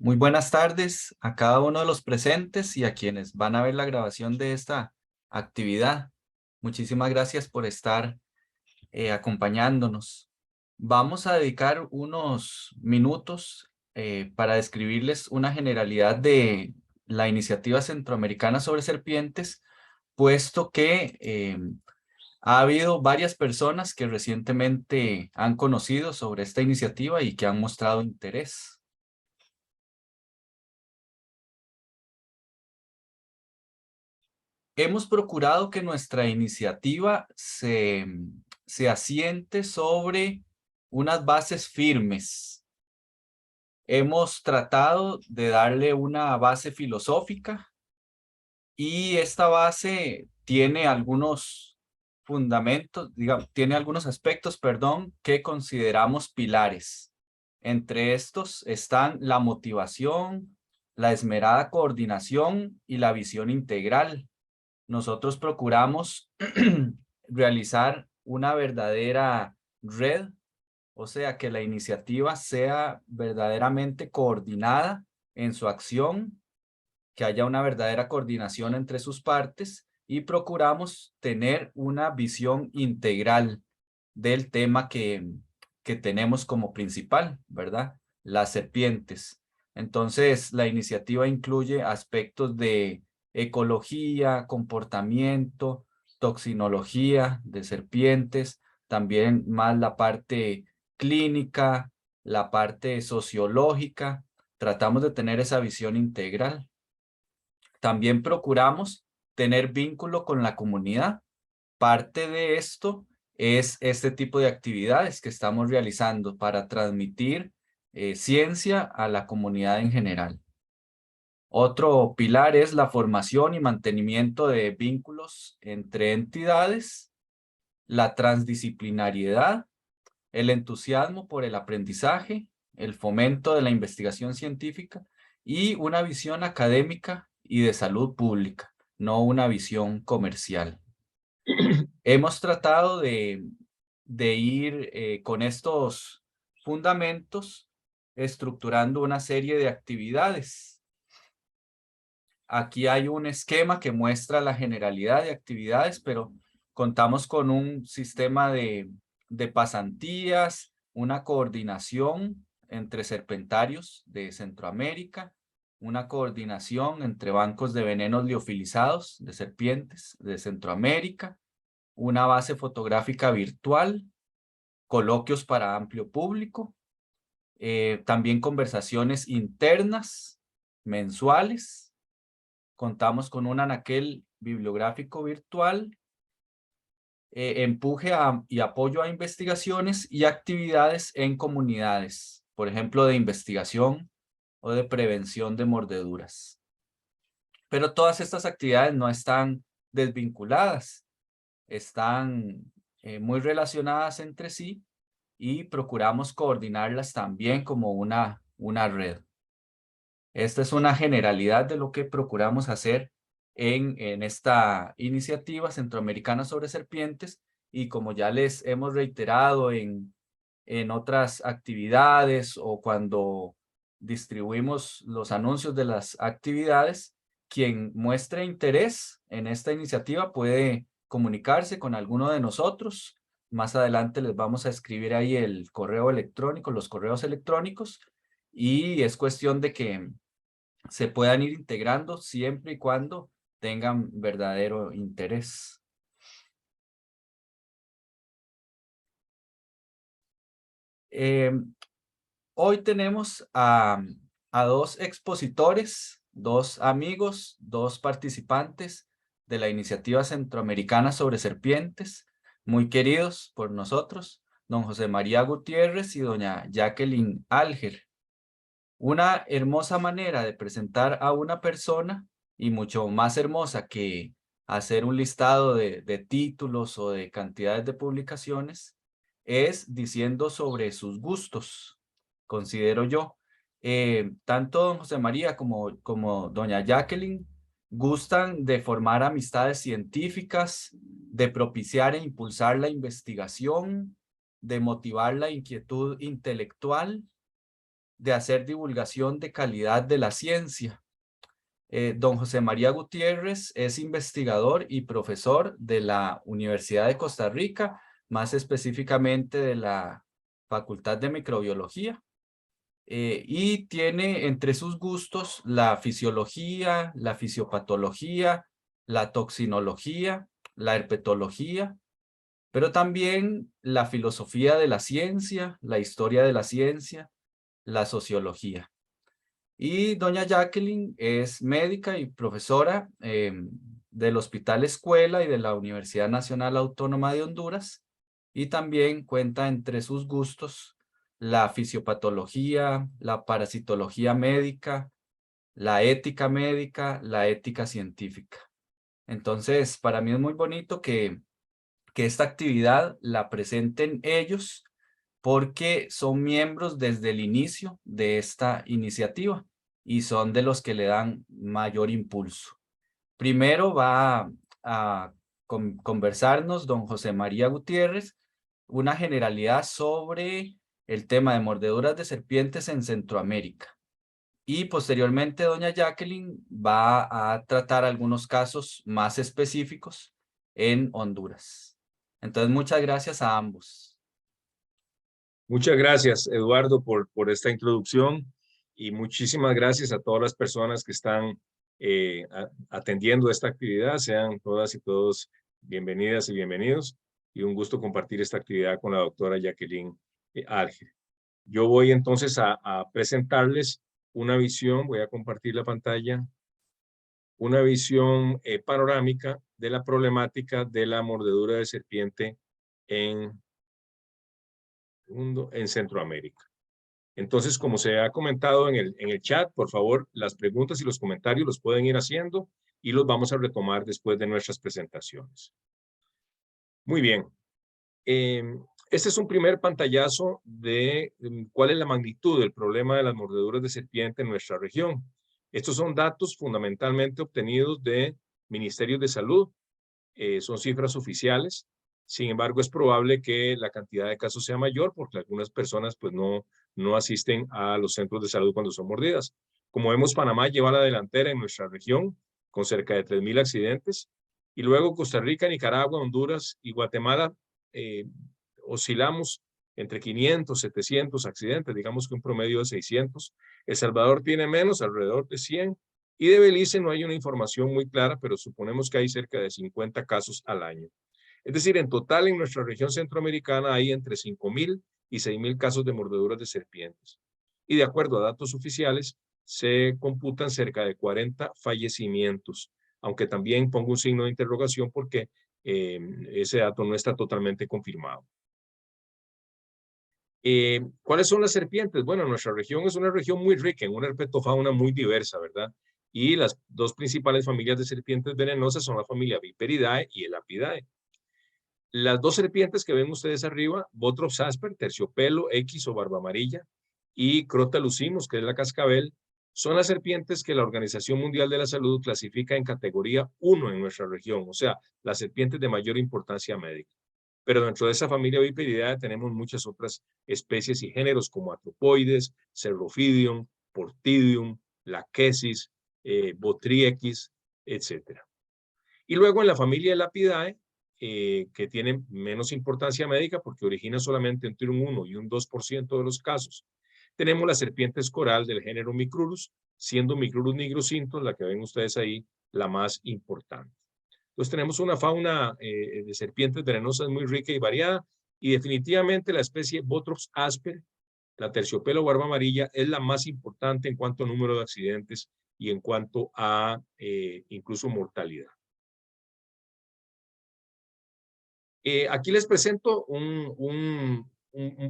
Muy buenas tardes a cada uno de los presentes y a quienes van a ver la grabación de esta actividad. Muchísimas gracias por estar acompañándonos. Vamos a dedicar unos minutos para describirles una generalidad de la iniciativa centroamericana sobre serpientes, puesto que ha habido varias personas que recientemente han conocido sobre esta iniciativa y que han mostrado interés. Hemos procurado que nuestra iniciativa se asiente sobre unas bases firmes. Hemos tratado de darle una base filosófica y esta base tiene algunos fundamentos, digamos, tiene algunos aspectos, perdón, que consideramos pilares. Entre estos están la motivación, la esmerada coordinación y la visión integral. Nosotros procuramos realizar una verdadera red, o sea, que la iniciativa sea verdaderamente coordinada en su acción, que haya una verdadera coordinación entre sus partes y procuramos tener una visión integral del tema que tenemos como principal, ¿verdad? Las serpientes. Entonces, la iniciativa incluye aspectos de ecología, comportamiento, toxinología de serpientes, también más la parte clínica, la parte sociológica. Tratamos de tener esa visión integral. También procuramos tener vínculo con la comunidad. Parte de esto es este tipo de actividades que estamos realizando para transmitir ciencia a la comunidad en general. Otro pilar es la formación y mantenimiento de vínculos entre entidades, la transdisciplinariedad, el entusiasmo por el aprendizaje, el fomento de la investigación científica y una visión académica y de salud pública, no una visión comercial. Hemos tratado de ir con estos fundamentos estructurando una serie de actividades. Aquí hay un esquema que muestra la generalidad de actividades, pero contamos con un sistema de pasantías, una coordinación entre serpentarios de Centroamérica, una coordinación entre bancos de venenos liofilizados de serpientes de Centroamérica, una base fotográfica virtual, coloquios para amplio público, también conversaciones internas mensuales. Contamos con un anaquel bibliográfico virtual, empuje y apoyo a investigaciones y actividades en comunidades, por ejemplo, de investigación o de prevención de mordeduras. Pero todas estas actividades no están desvinculadas, están muy relacionadas entre sí y procuramos coordinarlas también como una red. Esta es una generalidad de lo que procuramos hacer en esta iniciativa centroamericana sobre serpientes y como ya les hemos reiterado en otras actividades o cuando distribuimos los anuncios de las actividades, quien muestre interés en esta iniciativa puede comunicarse con alguno de nosotros. Más adelante les vamos a escribir ahí el correo electrónico, los correos electrónicos, y es cuestión de que se puedan ir integrando siempre y cuando tengan verdadero interés. Eh, Hoy tenemos a dos expositores, dos amigos, dos participantes de la iniciativa centroamericana sobre serpientes, muy queridos por nosotros, don José María Gutiérrez y doña Jacqueline Alger. Una hermosa manera de presentar a una persona y mucho más hermosa que hacer un listado de títulos o de cantidades de publicaciones es diciendo sobre sus gustos, considero yo. Tanto don José María como doña Jacqueline gustan de formar amistades científicas, de propiciar e impulsar la investigación, de motivar la inquietud intelectual, de hacer divulgación de calidad de la ciencia. Don José María Gutiérrez es investigador y profesor de la Universidad de Costa Rica, más específicamente de la Facultad de Microbiología, y tiene entre sus gustos la fisiología, la fisiopatología, la toxinología, la herpetología, pero también la filosofía de la ciencia, la historia de la ciencia, la sociología. Y doña Jacqueline es médica y profesora del Hospital Escuela y de la Universidad Nacional Autónoma de Honduras, y también cuenta entre sus gustos la fisiopatología, la parasitología médica, la ética científica. Entonces, para mí es muy bonito que esta actividad la presenten ellos, porque son miembros desde el inicio de esta iniciativa y son de los que le dan mayor impulso. Primero va a conversarnos don José María Gutiérrez una generalidad sobre el tema de mordeduras de serpientes en Centroamérica. Y posteriormente doña Jacqueline va a tratar algunos casos más específicos en Honduras. Entonces, muchas gracias a ambos. Muchas gracias, Eduardo, por esta introducción, y muchísimas gracias a todas las personas que están atendiendo esta actividad. Sean todas y todos bienvenidas y bienvenidos, y un gusto compartir esta actividad con la doctora Jacqueline Alger. Yo voy entonces a presentarles una visión, voy a compartir la pantalla, una visión panorámica de la problemática de la mordedura de serpiente en Centroamérica. Entonces, como se ha comentado en el chat, por favor, las preguntas y los comentarios los pueden ir haciendo y los vamos a retomar después de nuestras presentaciones. Muy bien. Este es un primer pantallazo de cuál es la magnitud del problema de las mordeduras de serpiente en nuestra región. Estos son datos fundamentalmente obtenidos de ministerios de salud. Son cifras oficiales. Sin embargo, es probable que la cantidad de casos sea mayor porque algunas personas pues no asisten a los centros de salud cuando son mordidas. Como vemos, Panamá lleva la delantera en nuestra región con cerca de 3,000 accidentes, y luego Costa Rica, Nicaragua, Honduras y Guatemala oscilamos entre 500, 700 accidentes, digamos que un promedio de 600. El Salvador tiene menos, alrededor de 100, y de Belice no hay una información muy clara, pero suponemos que hay cerca de 50 casos al año. Es decir, en total en nuestra región centroamericana hay entre 5,000 y 6,000 casos de mordeduras de serpientes. Y de acuerdo a datos oficiales, se computan cerca de 40 fallecimientos, aunque también pongo un signo de interrogación porque ese dato no está totalmente confirmado. ¿Cuáles son las serpientes? Bueno, nuestra región es una región muy rica en una herpetofauna muy diversa, ¿verdad? Y las dos principales familias de serpientes venenosas son la familia Viperidae y el Apidae. Las dos serpientes que ven ustedes arriba, Botrops asper, terciopelo, X o barba amarilla, y Crotalus, que es la cascabel, son las serpientes que la Organización Mundial de la Salud clasifica en categoría 1 en nuestra región, o sea, las serpientes de mayor importancia médica. Pero dentro de esa familia Viperidae tenemos muchas otras especies y géneros como Atropoides, Cerrophidium, Portidium, Lachesis, Botriequis, etc. Y luego en la familia Lapidae, que tiene menos importancia médica porque origina solamente entre un 1 y un 2% de los casos, tenemos las serpientes coral del género Micrurus, siendo Micrurus nigrocintus, la que ven ustedes ahí, la más importante. Entonces tenemos una fauna de serpientes venenosas muy rica y variada, y definitivamente la especie Botrops asper, la terciopelo barba amarilla, es la más importante en cuanto a número de accidentes y en cuanto a incluso mortalidad. Aquí les presento un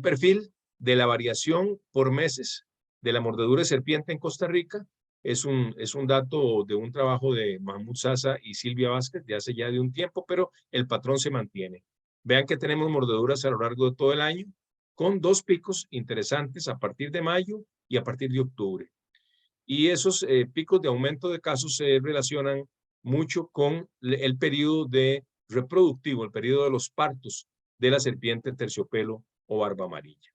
perfil de la variación por meses de la mordedura de serpiente en Costa Rica. Es un dato de un trabajo de Mahmoud Sasa y Silvia Vázquez de hace ya de un tiempo, pero el patrón se mantiene. Vean que tenemos mordeduras a lo largo de todo el año, con dos picos interesantes a partir de mayo y a partir de octubre. Y esos picos de aumento de casos se relacionan mucho con el periodo reproductivo, el periodo de los partos de la serpiente terciopelo o barba amarilla.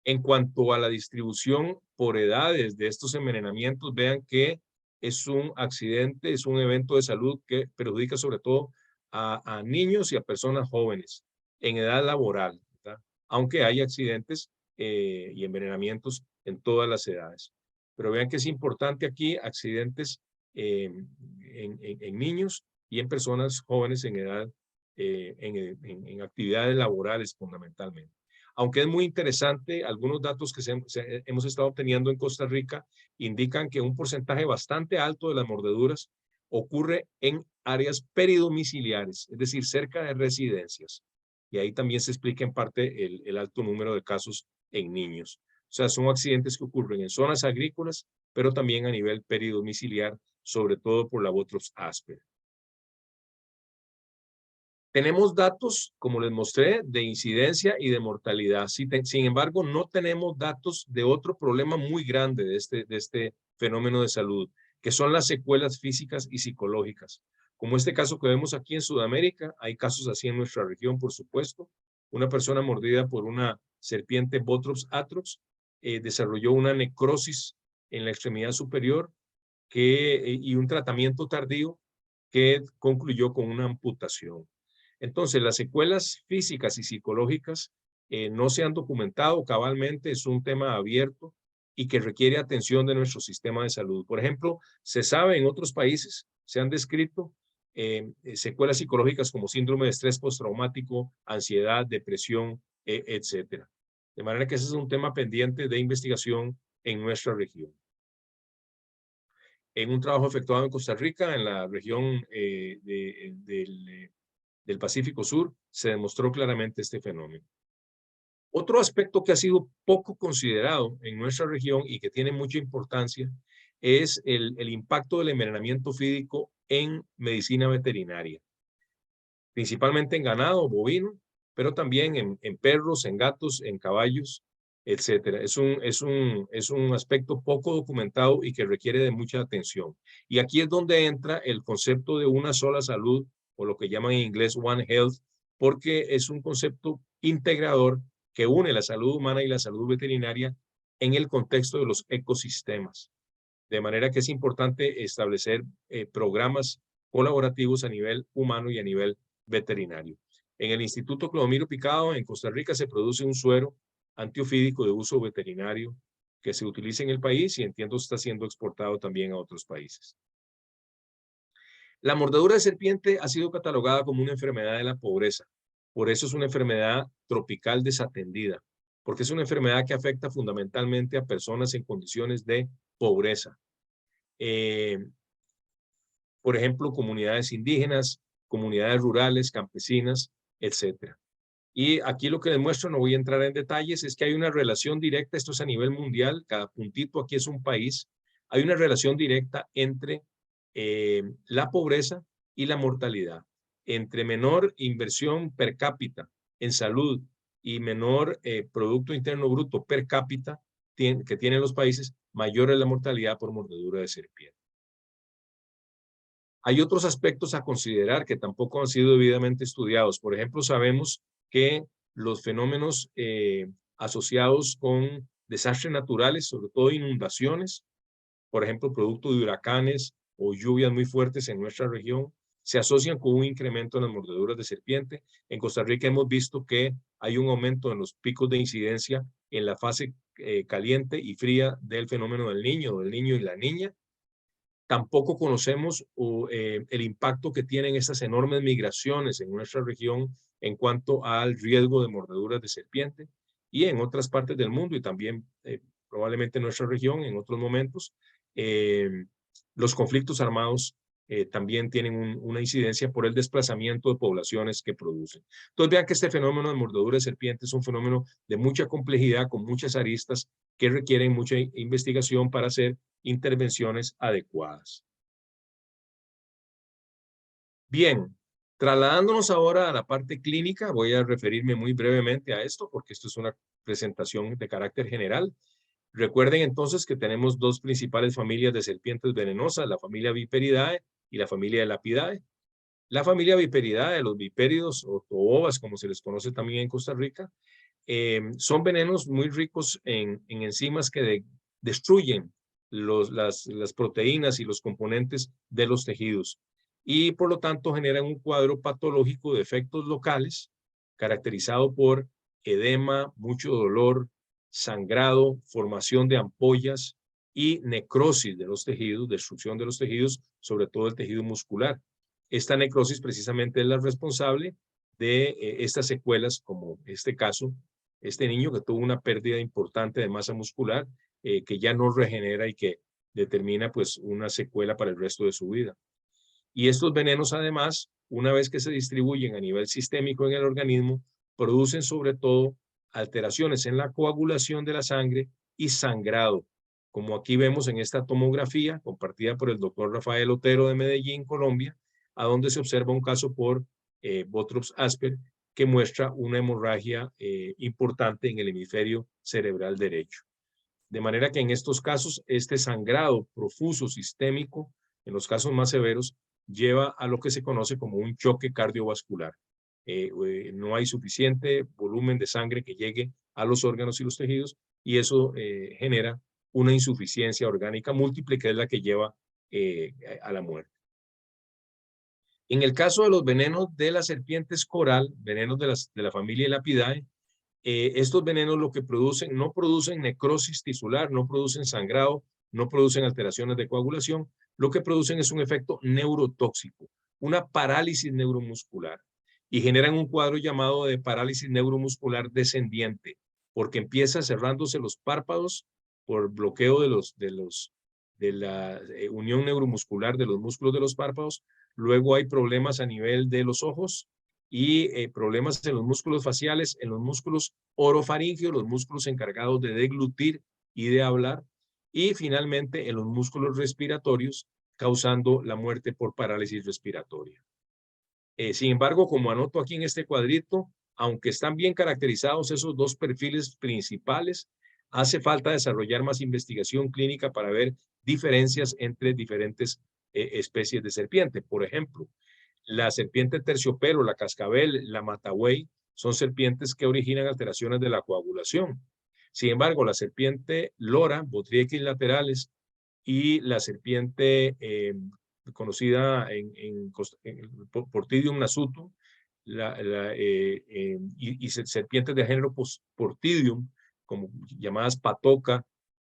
En cuanto a la distribución por edades de estos envenenamientos, vean que es un accidente, es un evento de salud que perjudica sobre todo a niños y a personas jóvenes en edad laboral, ¿verdad? Aunque hay accidentes y envenenamientos en todas las edades. Pero vean que es importante aquí accidentes en niños y en personas jóvenes en edad, en actividades laborales fundamentalmente. Aunque es muy interesante, algunos datos que hemos estado obteniendo en Costa Rica indican que un porcentaje bastante alto de las mordeduras ocurre en áreas peridomiciliares, es decir, cerca de residencias. Y ahí también se explica en parte el alto número de casos en niños. O sea, son accidentes que ocurren en zonas agrícolas, pero también a nivel peridomiciliar, sobre todo por la Botrops asper. Tenemos datos, como les mostré, de incidencia y de mortalidad. Sin embargo, no tenemos datos de otro problema muy grande de este fenómeno de salud, que son las secuelas físicas y psicológicas. Como este caso que vemos aquí en Sudamérica, hay casos así en nuestra región, por supuesto. Una persona mordida por una serpiente Botrops atrox desarrolló una necrosis en la extremidad superior y un tratamiento tardío que concluyó con una amputación. Entonces, las secuelas físicas y psicológicas no se han documentado cabalmente, es un tema abierto y que requiere atención de nuestro sistema de salud. Por ejemplo, se sabe en otros países, se han descrito secuelas psicológicas como síndrome de estrés postraumático, ansiedad, depresión, etcétera. De manera que ese es un tema pendiente de investigación en nuestra región. En un trabajo efectuado en Costa Rica, en la región del Pacífico Sur, se demostró claramente este fenómeno. Otro aspecto que ha sido poco considerado en nuestra región y que tiene mucha importancia es el impacto del envenenamiento fídico en medicina veterinaria, principalmente en ganado bovino, pero también en perros, en gatos, en caballos, etcétera. Es un aspecto poco documentado y que requiere de mucha atención. Y aquí es donde entra el concepto de una sola salud, o lo que llaman en inglés One Health, porque es un concepto integrador que une la salud humana y la salud veterinaria en el contexto de los ecosistemas. De manera que es importante establecer programas colaborativos a nivel humano y a nivel veterinario. En el Instituto Clodomiro Picado, en Costa Rica, se produce un suero antiofídico de uso veterinario que se utiliza en el país y entiendo está siendo exportado también a otros países. La mordedura de serpiente ha sido catalogada como una enfermedad de la pobreza. Por eso es una enfermedad tropical desatendida, porque es una enfermedad que afecta fundamentalmente a personas en condiciones de pobreza. Por ejemplo, comunidades indígenas, comunidades rurales, campesinas, etc. Y aquí lo que les muestro, no voy a entrar en detalles, es que hay una relación directa, esto es a nivel mundial, cada puntito aquí es un país, hay una relación directa entre la pobreza y la mortalidad. Entre menor inversión per cápita en salud y menor Producto Interno Bruto per cápita que tienen los países, mayor es la mortalidad por mordedura de serpiente. Hay otros aspectos a considerar que tampoco han sido debidamente estudiados. Por ejemplo, sabemos que los fenómenos asociados con desastres naturales, sobre todo inundaciones, por ejemplo, producto de huracanes o lluvias muy fuertes en nuestra región, se asocian con un incremento en las mordeduras de serpiente. En Costa Rica hemos visto que hay un aumento en los picos de incidencia en la fase caliente y fría del fenómeno del niño y la niña. Tampoco conocemos el impacto que tienen estas enormes migraciones en nuestra región en cuanto al riesgo de mordeduras de serpiente y en otras partes del mundo y también probablemente en nuestra región en otros momentos. Los conflictos armados también tienen una incidencia por el desplazamiento de poblaciones que producen. Entonces vean que este fenómeno de mordedura de serpiente es un fenómeno de mucha complejidad, con muchas aristas que requieren mucha investigación para hacer intervenciones adecuadas. Bien, trasladándonos ahora a la parte clínica, voy a referirme muy brevemente a esto porque esto es una presentación de carácter general. Recuerden entonces que tenemos dos principales familias de serpientes venenosas, la familia Viperidae y la familia Lapidae. La familia Viperidae, los vipéridos o toobas, como se les conoce también en Costa Rica, son venenos muy ricos en enzimas que destruyen las proteínas y los componentes de los tejidos y por lo tanto generan un cuadro patológico de efectos locales caracterizado por edema, mucho dolor, sangrado, formación de ampollas y necrosis de los tejidos, destrucción de los tejidos, sobre todo el tejido muscular. Esta necrosis precisamente es la responsable de estas secuelas, como este caso, este niño que tuvo una pérdida importante de masa muscular que ya no regenera y que determina pues una secuela para el resto de su vida. Y estos venenos además, una vez que se distribuyen a nivel sistémico en el organismo, producen sobre todo alteraciones en la coagulación de la sangre y sangrado, como aquí vemos en esta tomografía compartida por el doctor Rafael Otero de Medellín, Colombia, a donde se observa un caso por Bottrops Asper que muestra una hemorragia importante en el hemisferio cerebral derecho. De manera que en estos casos, este sangrado profuso sistémico, en los casos más severos, lleva a lo que se conoce como un choque cardiovascular. No hay suficiente volumen de sangre que llegue a los órganos y los tejidos y eso genera una insuficiencia orgánica múltiple que es la que lleva a la muerte. En el caso de los venenos de las serpientes coral, venenos de la familia Elapidae, estos venenos lo que producen, no producen necrosis tisular, no producen sangrado, no producen alteraciones de coagulación, lo que producen es un efecto neurotóxico, una parálisis neuromuscular y generan un cuadro llamado de parálisis neuromuscular descendiente, porque empieza cerrándose los párpados por bloqueo de la unión neuromuscular de los músculos de los párpados, luego hay problemas a nivel de los ojos, y problemas en los músculos faciales, en los músculos orofaringeos, los músculos encargados de deglutir y de hablar, y finalmente en los músculos respiratorios, causando la muerte por parálisis respiratoria. Sin embargo, como anoto aquí en este cuadrito, aunque están bien caracterizados esos dos perfiles principales, hace falta desarrollar más investigación clínica para ver diferencias entre diferentes especies de serpiente. Por ejemplo, la serpiente terciopelo, la cascabel, la matagüey, son serpientes que originan alteraciones de la coagulación. Sin embargo, la serpiente lora, Botrytis lateralis, y la serpiente conocida en Portidium nasutum, y serpientes de género Portidium, como llamadas patoca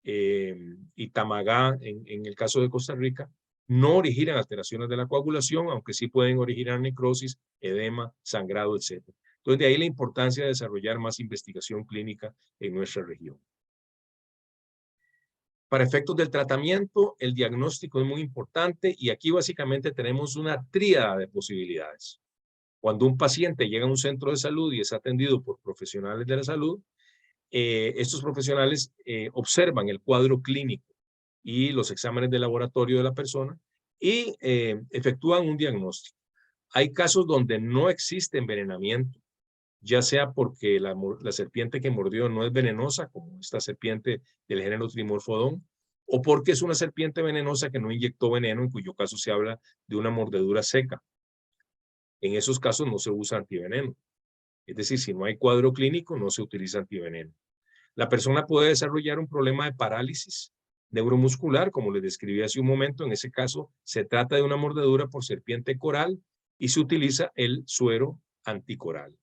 y tamagá en el caso de Costa Rica, no originan alteraciones de la coagulación, aunque sí pueden originar necrosis, edema, sangrado, etc. Entonces, de ahí la importancia de desarrollar más investigación clínica en nuestra región. Para efectos del tratamiento, el diagnóstico es muy importante y aquí básicamente tenemos una tríada de posibilidades. Cuando un paciente llega a un centro de salud y es atendido por profesionales de la salud, estos profesionales observan el cuadro clínico y los exámenes de laboratorio de la persona y efectúan un diagnóstico. Hay casos donde no existe envenenamiento, ya sea porque la serpiente que mordió no es venenosa, como esta serpiente del género Trimorphodon, o porque es una serpiente venenosa que no inyectó veneno, en cuyo caso se habla de una mordedura seca. En esos casos no se usa antiveneno. Es decir, si no hay cuadro clínico, no se utiliza antiveneno. La persona puede desarrollar un problema de parálisis neuromuscular, como les describí hace un momento. En ese caso, se trata de una mordedura por serpiente coral y se utiliza el suero anticoral.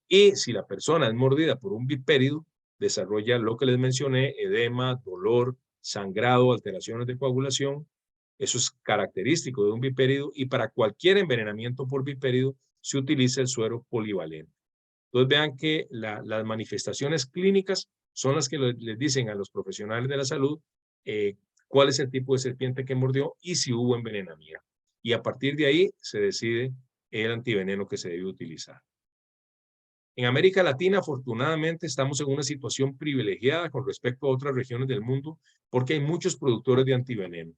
Y si la persona es mordida por un vipérido, desarrolla lo que les mencioné, edema, dolor, sangrado, alteraciones de coagulación. Eso es característico de un vipérido y para cualquier envenenamiento por vipérido se utiliza el suero polivalente. Entonces vean que las manifestaciones clínicas son las que les dicen a los profesionales de la salud cuál es el tipo de serpiente que mordió y si hubo envenenamiento. Y a partir de ahí se decide el antiveneno que se debe utilizar. En América Latina, afortunadamente, estamos en una situación privilegiada con respecto a otras regiones del mundo porque hay muchos productores de antiveneno.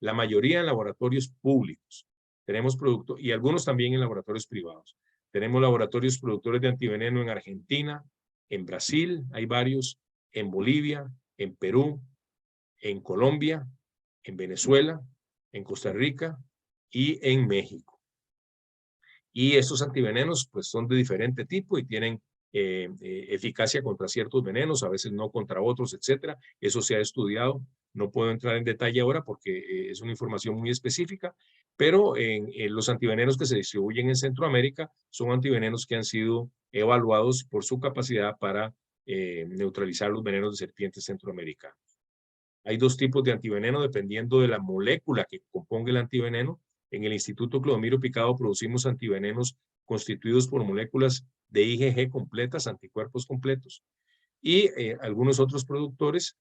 La mayoría en laboratorios públicos. Tenemos productos y algunos también en laboratorios privados. Tenemos laboratorios productores de antiveneno en Argentina, en Brasil, hay varios, en Bolivia, en Perú, en Colombia, en Venezuela, en Costa Rica y en México. Y estos antivenenos pues son de diferente tipo y tienen eficacia contra ciertos venenos, a veces no contra otros, etcétera. Eso se ha estudiado. No puedo entrar en detalle ahora porque es una información muy específica, pero los antivenenos que se distribuyen en Centroamérica son antivenenos que han sido evaluados por su capacidad para neutralizar los venenos de serpientes centroamericanos. Hay dos tipos de antiveneno dependiendo de la molécula que componga el antiveneno. En el Instituto Clodomiro Picado producimos antivenenos constituidos por moléculas de IgG completas, anticuerpos completos, y algunos otros productores,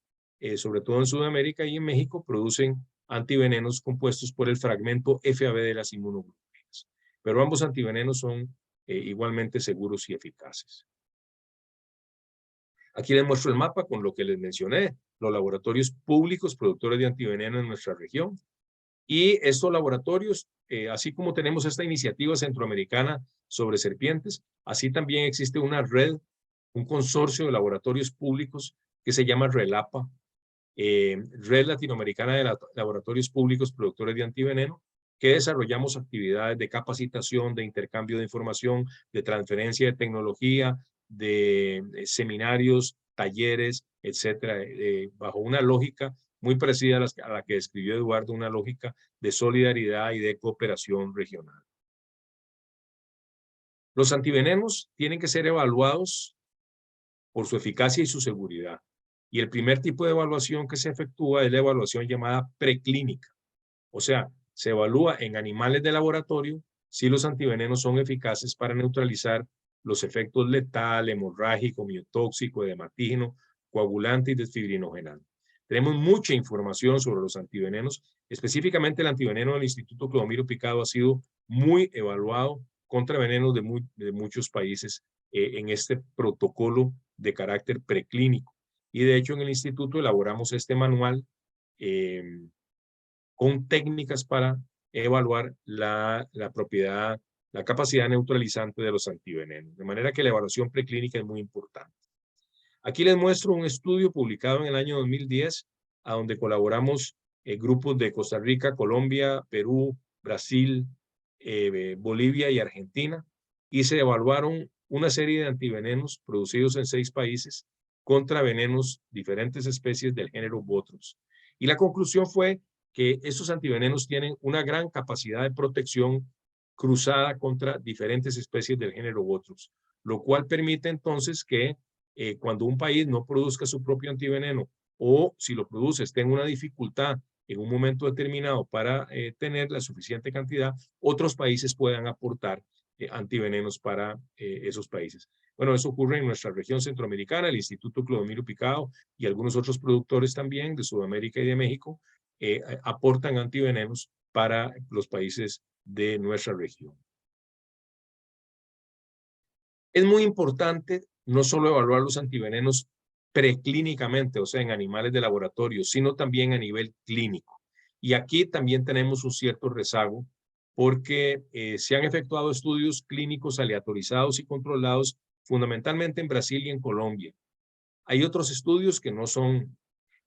sobre todo en Sudamérica y en México, producen antivenenos compuestos por el fragmento FAB de las inmunoglobulinas. Pero ambos antivenenos son igualmente seguros y eficaces. Aquí les muestro el mapa con lo que les mencioné, los laboratorios públicos productores de antiveneno en nuestra región. Y estos laboratorios, así como tenemos esta iniciativa centroamericana sobre serpientes, así también existe una red, un consorcio de laboratorios públicos que se llama RELAPA, Red Latinoamericana de Laboratorios Públicos Productores de Antiveneno, que desarrollamos actividades de capacitación, de intercambio de información, de transferencia de tecnología, de seminarios, talleres, etcétera, bajo una lógica muy parecida a la que describió Eduardo, una lógica de solidaridad y de cooperación regional. Los antivenenos tienen que ser evaluados por su eficacia y su seguridad. Y el primer tipo de evaluación que se efectúa es la evaluación llamada preclínica. O sea, se evalúa en animales de laboratorio si los antivenenos son eficaces para neutralizar los efectos letal, hemorrágico, miotóxico, edematígeno, coagulante y desfibrinogenante. Tenemos mucha información sobre los antivenenos, específicamente el antiveneno del Instituto Clodomiro Picado ha sido muy evaluado contra venenos de muchos países en este protocolo de carácter preclínico. Y de hecho en el instituto elaboramos este manual con técnicas para evaluar la propiedad, la capacidad neutralizante de los antivenenos. De manera que la evaluación preclínica es muy importante. Aquí les muestro un estudio publicado en el año 2010, a donde colaboramos grupos de Costa Rica, Colombia, Perú, Brasil, Bolivia y Argentina, y se evaluaron una serie de antivenenos producidos en 6 países contra venenos, diferentes especies del género Bothrops. Y la conclusión fue que estos antivenenos tienen una gran capacidad de protección cruzada contra diferentes especies del género Bothrops, lo cual permite entonces que cuando un país no produzca su propio antiveneno o si lo produce tenga una dificultad en un momento determinado para tener la suficiente cantidad, otros países puedan aportar antivenenos para esos países. Bueno, eso ocurre en nuestra región centroamericana, el Instituto Clodomiro Picado y algunos otros productores también de Sudamérica y de México aportan antivenenos para los países de nuestra región. Es muy importante no solo evaluar los antivenenos preclínicamente, o sea, en animales de laboratorio, sino también a nivel clínico. Y aquí también tenemos un cierto rezago porque se han efectuado estudios clínicos aleatorizados y controlados fundamentalmente en Brasil y en Colombia. Hay otros estudios que no son,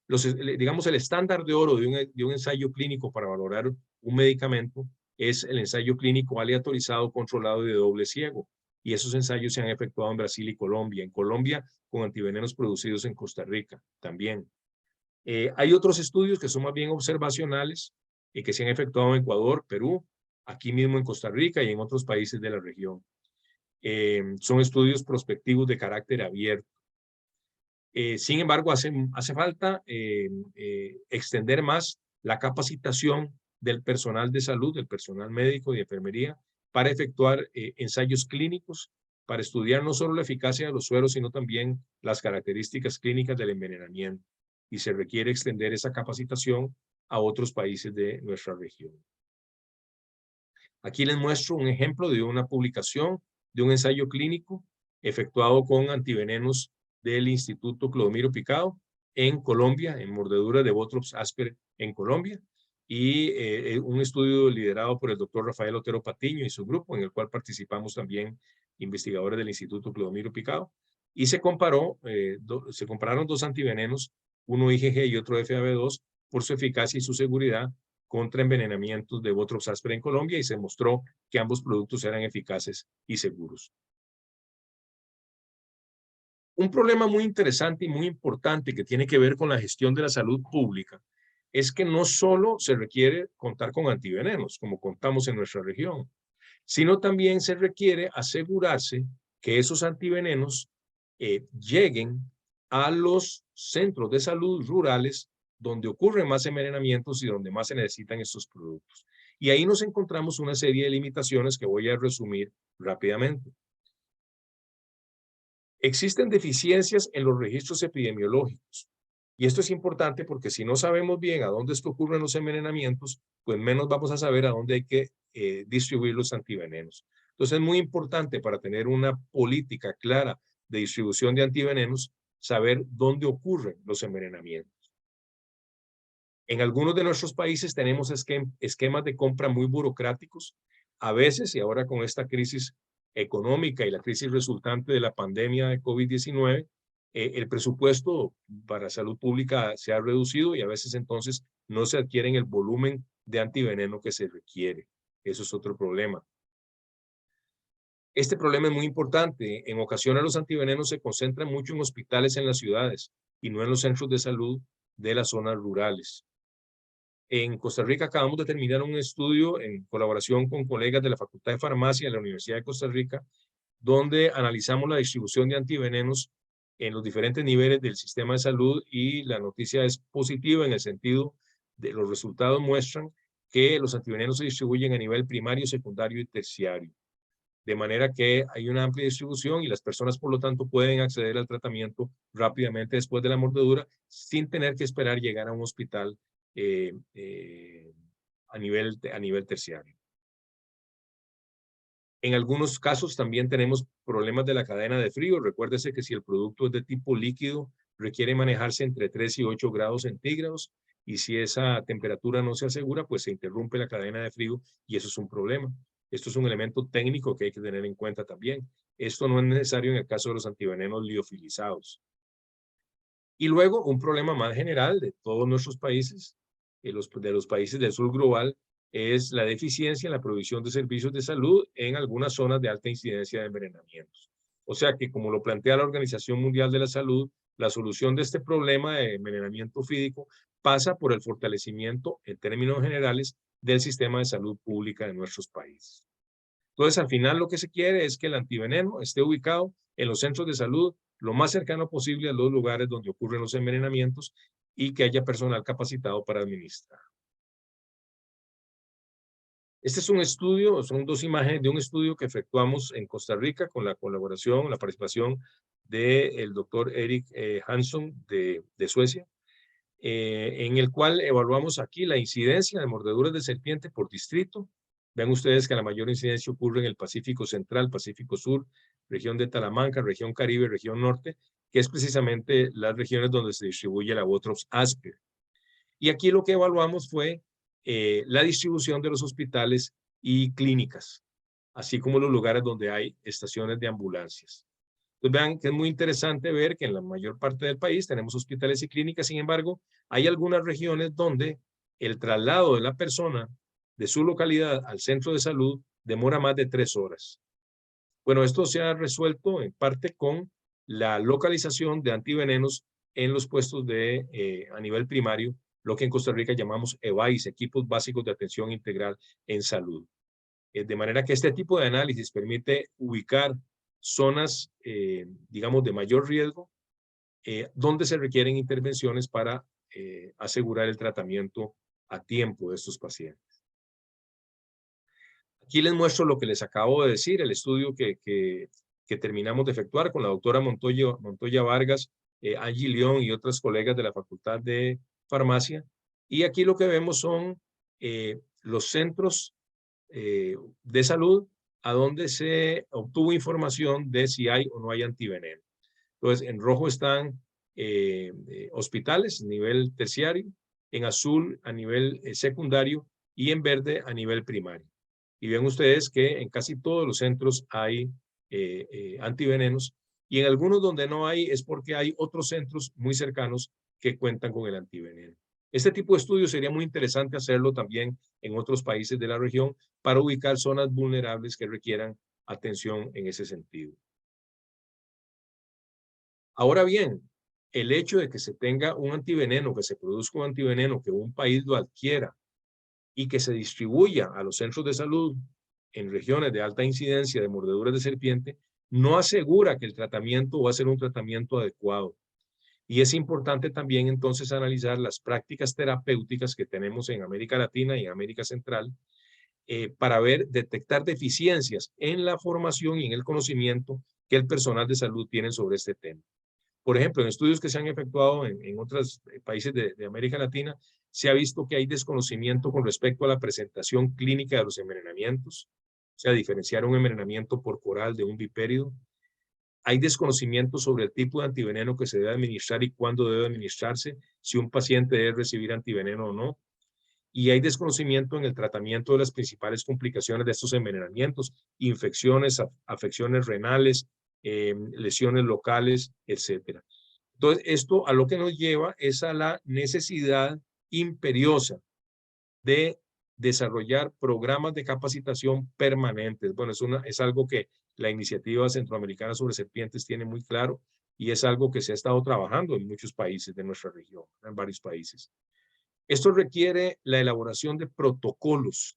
digamos, el estándar de oro de un ensayo clínico para valorar un medicamento es el ensayo clínico aleatorizado, controlado y de doble ciego. Y esos ensayos se han efectuado en Brasil y Colombia. En Colombia, con antivenenos producidos en Costa Rica también. Hay otros estudios que son más bien observacionales y que se han efectuado en Ecuador, Perú, aquí mismo en Costa Rica y en otros países de la región. Son estudios prospectivos de carácter abierto. Sin embargo, hace falta extender más la capacitación del personal de salud, del personal médico y de enfermería, para efectuar ensayos clínicos, para estudiar no solo la eficacia de los sueros, sino también las características clínicas del envenenamiento. Y se requiere extender esa capacitación a otros países de nuestra región. Aquí les muestro un ejemplo de una publicación de un ensayo clínico efectuado con antivenenos del Instituto Clodomiro Picado en Colombia, en mordeduras de Bothrops asper en Colombia, y un estudio liderado por el doctor Rafael Otero Patiño y su grupo, en el cual participamos también investigadores del Instituto Clodomiro Picado, y se compararon 2 antivenenos, uno IgG y otro FAB2, por su eficacia y su seguridad contra envenenamientos de Bothrops asper en Colombia, y se mostró que ambos productos eran eficaces y seguros. Un problema muy interesante y muy importante que tiene que ver con la gestión de la salud pública es que no solo se requiere contar con antivenenos, como contamos en nuestra región, sino también se requiere asegurarse que esos antivenenos lleguen a los centros de salud rurales donde ocurren más envenenamientos y donde más se necesitan estos productos. Y ahí nos encontramos una serie de limitaciones que voy a resumir rápidamente. Existen deficiencias en los registros epidemiológicos. Y esto es importante porque si no sabemos bien a dónde es que ocurren los envenenamientos, pues menos vamos a saber a dónde hay que distribuir los antivenenos. Entonces es muy importante para tener una política clara de distribución de antivenenos, saber dónde ocurren los envenenamientos. En algunos de nuestros países tenemos esquemas de compra muy burocráticos. A veces, y ahora con esta crisis económica y la crisis resultante de la pandemia de COVID-19, el presupuesto para salud pública se ha reducido y a veces entonces no se adquieren el volumen de antiveneno que se requiere. Eso es otro problema. Este problema es muy importante. En ocasiones los antivenenos se concentran mucho en hospitales en las ciudades y no en los centros de salud de las zonas rurales. En Costa Rica acabamos de terminar un estudio en colaboración con colegas de la Facultad de Farmacia de la Universidad de Costa Rica, donde analizamos la distribución de antivenenos en los diferentes niveles del sistema de salud y la noticia es positiva en el sentido de los resultados muestran que los antivenenos se distribuyen a nivel primario, secundario y terciario. De manera que hay una amplia distribución y las personas, por lo tanto, pueden acceder al tratamiento rápidamente después de la mordedura sin tener que esperar llegar a un hospital a nivel terciario. En algunos casos también tenemos problemas de la cadena de frío. Recuérdese que si el producto es de tipo líquido, requiere manejarse entre 3 y 8 grados centígrados y si esa temperatura no se asegura, pues se interrumpe la cadena de frío y eso es un problema. Esto es un elemento técnico que hay que tener en cuenta también. Esto no es necesario en el caso de los antivenenos liofilizados. Y luego un problema más general de todos nuestros países, de los países del sur global, es la deficiencia en la provisión de servicios de salud en algunas zonas de alta incidencia de envenenamientos. O sea que, como lo plantea la Organización Mundial de la Salud, la solución de este problema de envenenamiento fídico pasa por el fortalecimiento, en términos generales, del sistema de salud pública de nuestros países. Entonces, al final lo que se quiere es que el antiveneno esté ubicado en los centros de salud lo más cercano posible a los lugares donde ocurren los envenenamientos y que haya personal capacitado para administrar. Este es un estudio, son dos imágenes de un estudio que efectuamos en Costa Rica con la colaboración, la participación del doctor Eric Hansson de Suecia, en el cual evaluamos aquí la incidencia de mordeduras de serpiente por distrito. Vean ustedes que la mayor incidencia ocurre en el Pacífico Central, Pacífico Sur, región de Talamanca, región Caribe, región Norte, que es precisamente las regiones donde se distribuye la Botrops asper. Y aquí lo que evaluamos fue la distribución de los hospitales y clínicas, así como los lugares donde hay estaciones de ambulancias. Entonces vean que es muy interesante ver que en la mayor parte del país tenemos hospitales y clínicas, sin embargo, hay algunas regiones donde el traslado de la persona de su localidad al centro de salud demora más de 3 horas. Bueno, esto se ha resuelto en parte con la localización de antivenenos en los puestos a nivel primario, lo que en Costa Rica llamamos EBAIS, Equipos Básicos de Atención Integral en Salud. De manera que este tipo de análisis permite ubicar zonas, digamos, de mayor riesgo, donde se requieren intervenciones para asegurar el tratamiento a tiempo de estos pacientes. Aquí les muestro lo que les acabo de decir, el estudio que terminamos de efectuar con la doctora Montoya Vargas, Angie León y otras colegas de la Facultad de Farmacia. Y aquí lo que vemos son los centros de salud a donde se obtuvo información de si hay o no hay antiveneno. Entonces, en rojo están hospitales a nivel terciario, en azul a nivel secundario y en verde a nivel primario. Y ven ustedes que en casi todos los centros hay antivenenos y en algunos donde no hay es porque hay otros centros muy cercanos que cuentan con el antiveneno. Este tipo de estudios sería muy interesante hacerlo también en otros países de la región para ubicar zonas vulnerables que requieran atención en ese sentido. Ahora bien, el hecho de que se tenga un antiveneno, que se produzca un antiveneno, que un país lo adquiera y que se distribuya a los centros de salud en regiones de alta incidencia de mordeduras de serpiente, no asegura que el tratamiento va a ser un tratamiento adecuado. Y es importante también entonces analizar las prácticas terapéuticas que tenemos en América Latina y en América Central para detectar deficiencias en la formación y en el conocimiento que el personal de salud tiene sobre este tema. Por ejemplo, en estudios que se han efectuado en otros países de América Latina, se ha visto que hay desconocimiento con respecto a la presentación clínica de los envenenamientos, o sea, diferenciar un envenenamiento corporal de un bipérido. Hay desconocimiento sobre el tipo de antiveneno que se debe administrar y cuándo debe administrarse, si un paciente debe recibir antiveneno o no. Y hay desconocimiento en el tratamiento de las principales complicaciones de estos envenenamientos, infecciones, afecciones renales, lesiones locales, etcétera. Entonces, esto a lo que nos lleva es a la necesidad imperiosa de desarrollar programas de capacitación permanentes. Bueno, es algo que la Iniciativa Centroamericana sobre Serpientes tiene muy claro y es algo que se ha estado trabajando en muchos países de nuestra región, en varios países. Esto requiere la elaboración de protocolos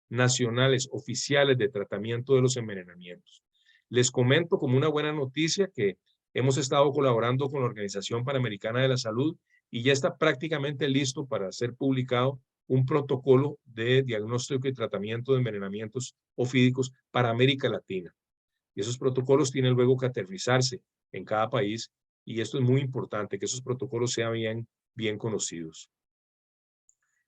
nacionales oficiales de tratamiento de los envenenamientos. Les comento como una buena noticia que hemos estado colaborando con la Organización Panamericana de la Salud y ya está prácticamente listo para ser publicado un protocolo de diagnóstico y tratamiento de envenenamientos ofídicos para América Latina. Y esos protocolos tienen luego que aterrizarse en cada país y esto es muy importante, que esos protocolos sean bien conocidos.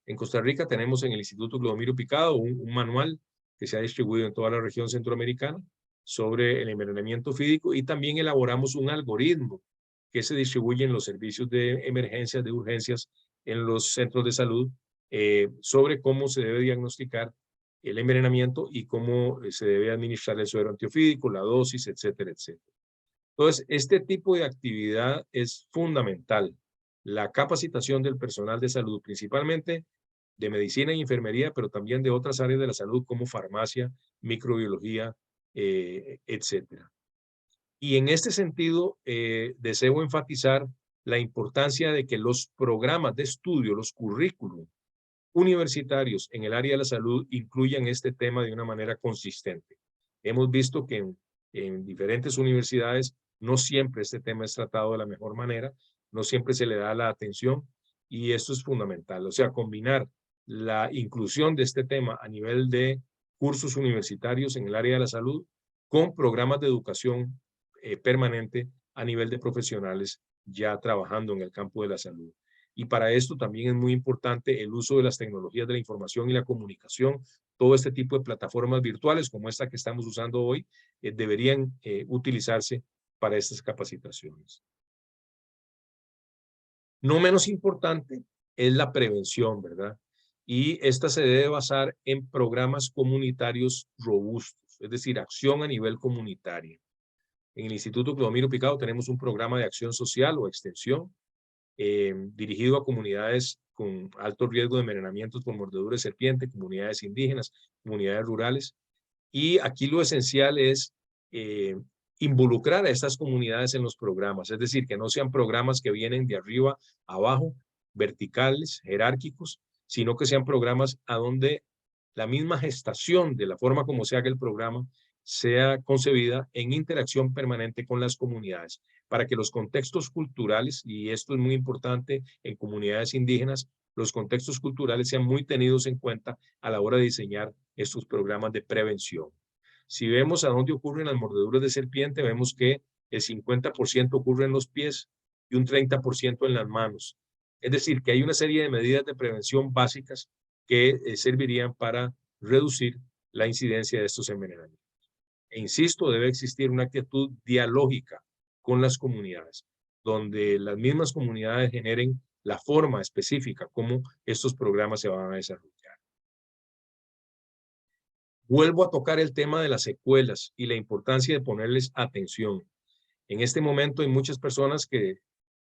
En Costa Rica tenemos en el Instituto Clodomiro Picado un manual que se ha distribuido en toda la región centroamericana sobre el envenenamiento ofídico y también elaboramos un algoritmo que se distribuye en los servicios de emergencias, de urgencias, en los centros de salud, sobre cómo se debe diagnosticar el envenenamiento y cómo se debe administrar el suero antiofídico, la dosis, etcétera, etcétera. Entonces, este tipo de actividad es fundamental. La capacitación del personal de salud, principalmente de medicina y enfermería, pero también de otras áreas de la salud como farmacia, microbiología, etcétera. Y en este sentido, deseo enfatizar la importancia de que los programas de estudio, los currículum universitarios en el área de la salud incluyan este tema de una manera consistente. Hemos visto que en diferentes universidades no siempre este tema es tratado de la mejor manera, no siempre se le da la atención y esto es fundamental. O sea, combinar la inclusión de este tema a nivel de cursos universitarios en el área de la salud con programas de educación permanente a nivel de profesionales ya trabajando en el campo de la salud. Y para esto también es muy importante el uso de las tecnologías de la información y la comunicación. Todo este tipo de plataformas virtuales como esta que estamos usando hoy deberían utilizarse para estas capacitaciones. No menos importante es la prevención, ¿verdad? Y esta se debe basar en programas comunitarios robustos, es decir, acción a nivel comunitario. En el Instituto Clodomiro Picado tenemos un programa de acción social o extensión dirigido a comunidades con alto riesgo de envenenamientos por mordedura de serpiente, comunidades indígenas, comunidades rurales. Y aquí lo esencial es involucrar a estas comunidades en los programas, es decir, que no sean programas que vienen de arriba a abajo, verticales, jerárquicos, sino que sean programas a donde la misma gestación de la forma como se haga el programa sea concebida en interacción permanente con las comunidades, para que los contextos culturales, y esto es muy importante en comunidades indígenas, los contextos culturales sean muy tenidos en cuenta a la hora de diseñar estos programas de prevención. Si vemos a dónde ocurren las mordeduras de serpiente, vemos que el 50% ocurre en los pies y un 30% en las manos. Es decir, que hay una serie de medidas de prevención básicas que servirían para reducir la incidencia de estos envenenamientos. E insisto, debe existir una actitud dialógica con las comunidades, donde las mismas comunidades generen la forma específica como estos programas se van a desarrollar. Vuelvo a tocar el tema de las secuelas y la importancia de ponerles atención. En este momento hay muchas personas que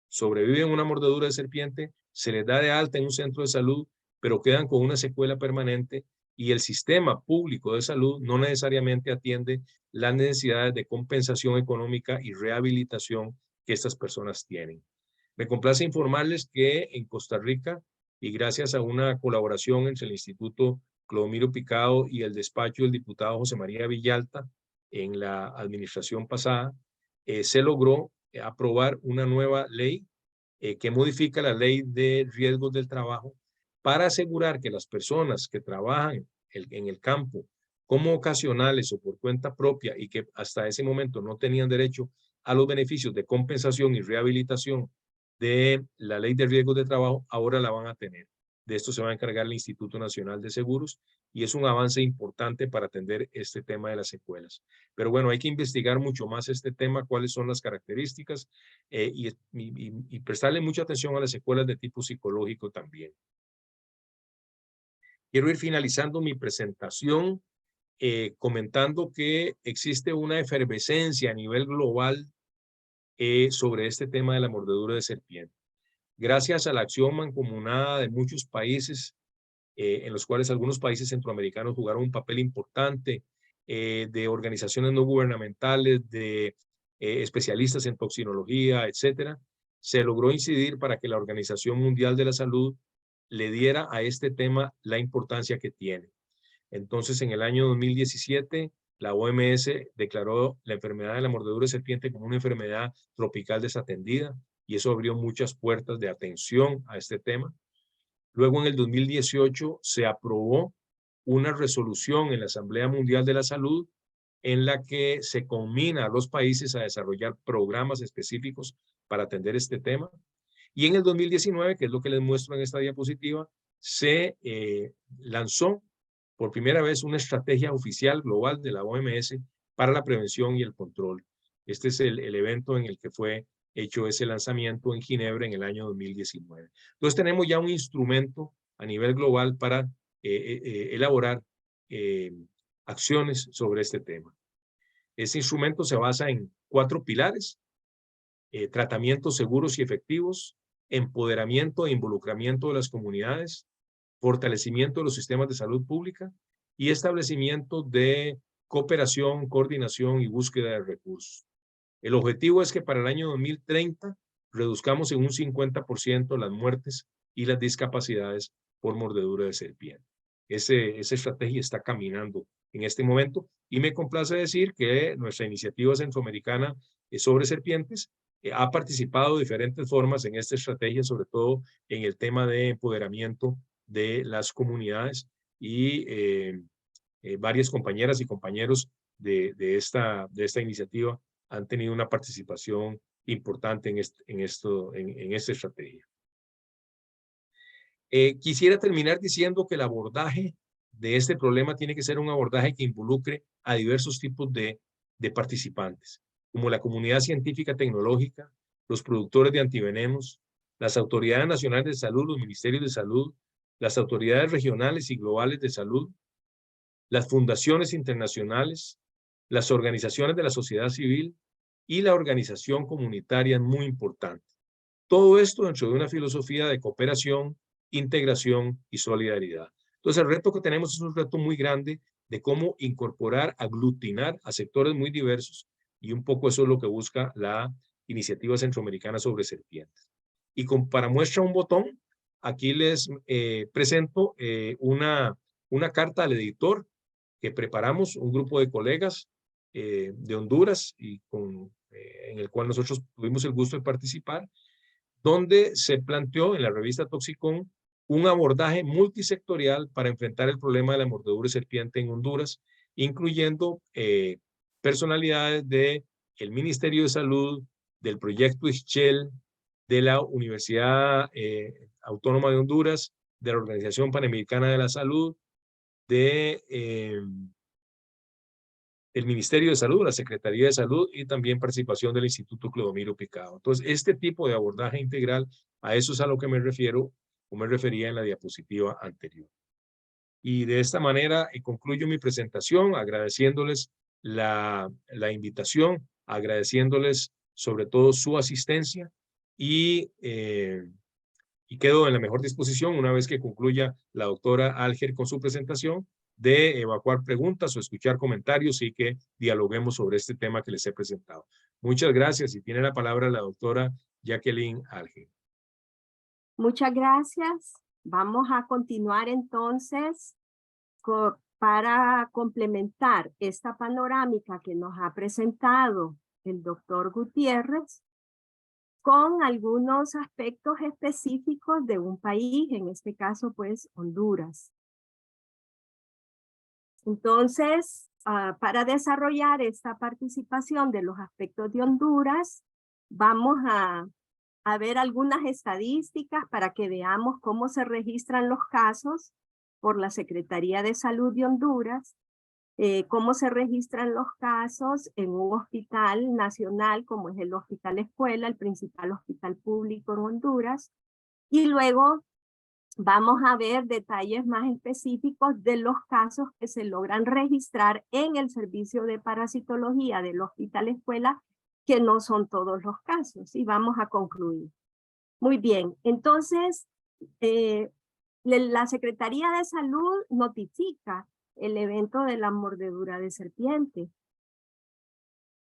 sobreviven a una mordedura de serpiente, se les da de alta en un centro de salud, pero quedan con una secuela permanente y el sistema público de salud no necesariamente atiende las necesidades de compensación económica y rehabilitación que estas personas tienen. Me complace informarles que en Costa Rica, y gracias a una colaboración entre el Instituto Clodomiro Picado y el despacho del diputado José María Villalta en la administración pasada, se logró aprobar una nueva ley que modifica la ley de riesgos del trabajo para asegurar que las personas que trabajan en el campo como ocasionales o por cuenta propia y que hasta ese momento no tenían derecho a los beneficios de compensación y rehabilitación de la ley de riesgos de trabajo, ahora la van a tener. De esto se va a encargar el Instituto Nacional de Seguros y es un avance importante para atender este tema de las secuelas. Pero bueno, hay que investigar mucho más este tema, cuáles son las características y prestarle mucha atención a las secuelas de tipo psicológico también. Quiero ir finalizando mi presentación comentando que existe una efervescencia a nivel global sobre este tema de la mordedura de serpiente. Gracias a la acción mancomunada de muchos países, en los cuales algunos países centroamericanos jugaron un papel importante, de organizaciones no gubernamentales, de especialistas en toxinología, etcétera, se logró incidir para que la Organización Mundial de la Salud le diera a este tema la importancia que tiene. Entonces, en el año 2017, la OMS declaró la enfermedad de la mordedura de serpiente como una enfermedad tropical desatendida y eso abrió muchas puertas de atención a este tema. Luego, en el 2018, se aprobó una resolución en la Asamblea Mundial de la Salud en la que se conmina a los países a desarrollar programas específicos para atender este tema. Y en el 2019, que es lo que les muestro en esta diapositiva, se lanzó por primera vez una estrategia oficial global de la OMS para la prevención y el control. Este es el evento en el que fue hecho ese lanzamiento en Ginebra en el año 2019. Entonces tenemos ya un instrumento a nivel global para elaborar acciones sobre este tema. Este instrumento se basa en 4 pilares: tratamientos seguros y efectivos, empoderamiento e involucramiento de las comunidades, fortalecimiento de los sistemas de salud pública y establecimiento de cooperación, coordinación y búsqueda de recursos. El objetivo es que para el año 2030 reduzcamos en un 50% las muertes y las discapacidades por mordedura de serpiente. Esa estrategia está caminando en este momento y me complace decir que nuestra iniciativa centroamericana sobre serpientes ha participado de diferentes formas en esta estrategia, sobre todo en el tema de empoderamiento de las comunidades y varias compañeras y compañeros de esta iniciativa han tenido una participación importante en esta estrategia. Quisiera terminar diciendo que el abordaje de este problema tiene que ser un abordaje que involucre a diversos tipos de participantes, como la comunidad científica tecnológica, los productores de antivenenos, las autoridades nacionales de salud, los ministerios de salud, las autoridades regionales y globales de salud, las fundaciones internacionales, las organizaciones de la sociedad civil y la organización comunitaria es muy importante. Todo esto dentro de una filosofía de cooperación, integración y solidaridad. Entonces, el reto que tenemos es un reto muy grande de cómo incorporar, aglutinar a sectores muy diversos y un poco eso es lo que busca la iniciativa centroamericana sobre serpientes. Y para muestra un botón, aquí les presento una carta al editor que preparamos un grupo de colegas de Honduras y en el cual nosotros tuvimos el gusto de participar, donde se planteó en la revista Toxicón un abordaje multisectorial para enfrentar el problema de la mordedura de serpiente en Honduras, incluyendo personalidades del Ministerio de Salud, del Proyecto Ischel, de la Universidad Autónoma de Honduras, de la Organización Panamericana de la Salud, el Ministerio de Salud, la Secretaría de Salud y también participación del Instituto Clodomiro Picado. Entonces, este tipo de abordaje integral, a eso es a lo que me refiero o me refería en la diapositiva anterior. Y de esta manera concluyo mi presentación agradeciéndoles la invitación, agradeciéndoles sobre todo su asistencia y quedo en la mejor disposición una vez que concluya la doctora Alger con su presentación de evacuar preguntas o escuchar comentarios y que dialoguemos sobre este tema que les he presentado. Muchas gracias y tiene la palabra la doctora Jacqueline Alge. Muchas gracias. Vamos a continuar entonces para complementar esta panorámica que nos ha presentado el doctor Gutiérrez con algunos aspectos específicos de un país, en este caso pues Honduras. Entonces, para desarrollar esta participación de los aspectos de Honduras, vamos a ver algunas estadísticas para que veamos cómo se registran los casos por la Secretaría de Salud de Honduras, cómo se registran los casos en un hospital nacional como es el Hospital Escuela, el principal hospital público en Honduras, y luego vamos a ver detalles más específicos de los casos que se logran registrar en el servicio de parasitología del Hospital Escuela, que no son todos los casos, y vamos a concluir. Muy bien, entonces la Secretaría de Salud notifica el evento de la mordedura de serpiente.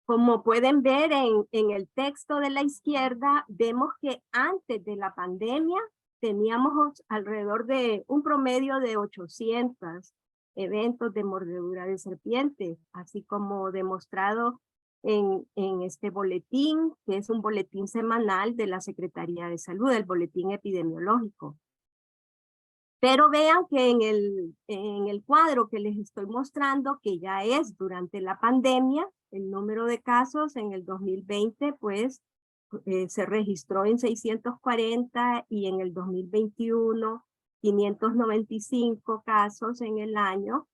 Como pueden ver en el texto de la izquierda, vemos que antes de la pandemia teníamos alrededor de un promedio de 800 eventos de mordedura de serpiente, así como demostrado en este boletín, que es un boletín semanal de la Secretaría de Salud, el boletín epidemiológico. Pero vean que en el cuadro que les estoy mostrando, que ya es durante la pandemia, el número de casos en el 2020, pues, se registró en 640 y en el 2021, 595 casos en el año.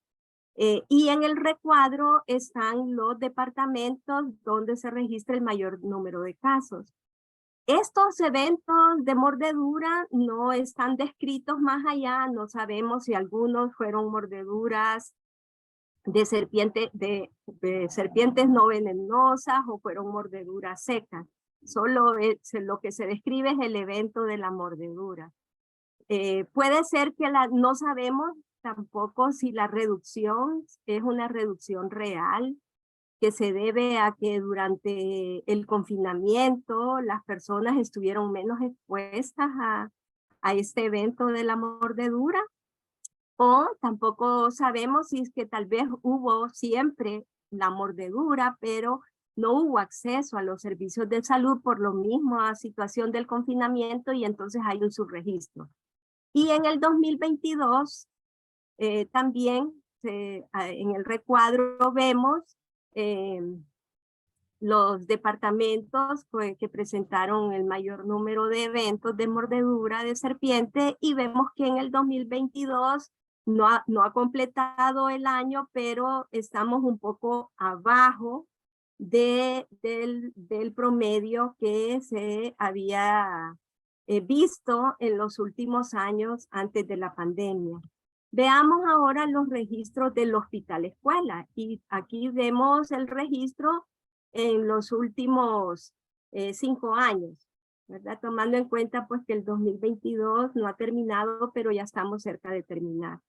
Y en el recuadro están los departamentos donde se registra el mayor número de casos. Estos eventos de mordedura no están descritos más allá, no sabemos si algunos fueron mordeduras de serpientes no venenosas o fueron mordeduras secas. Solo lo que se describe es el evento de la mordedura. Puede ser que no sabemos tampoco si la reducción es una reducción real, que se debe a que durante el confinamiento las personas estuvieron menos expuestas a este evento de la mordedura, o tampoco sabemos si es que tal vez hubo siempre la mordedura, pero no hubo acceso a los servicios de salud por lo mismo a situación del confinamiento y entonces hay un subregistro. Y en el 2022 también en el recuadro vemos los departamentos que presentaron el mayor número de eventos de mordedura de serpiente, y vemos que en el 2022 no ha completado el año, pero estamos un poco abajo del promedio que se había visto en los últimos años antes de la pandemia. Veamos ahora los registros del Hospital Escuela, y aquí vemos el registro en los últimos 5 años, ¿verdad? Tomando en cuenta pues que el 2022 no ha terminado, pero ya estamos cerca de terminar.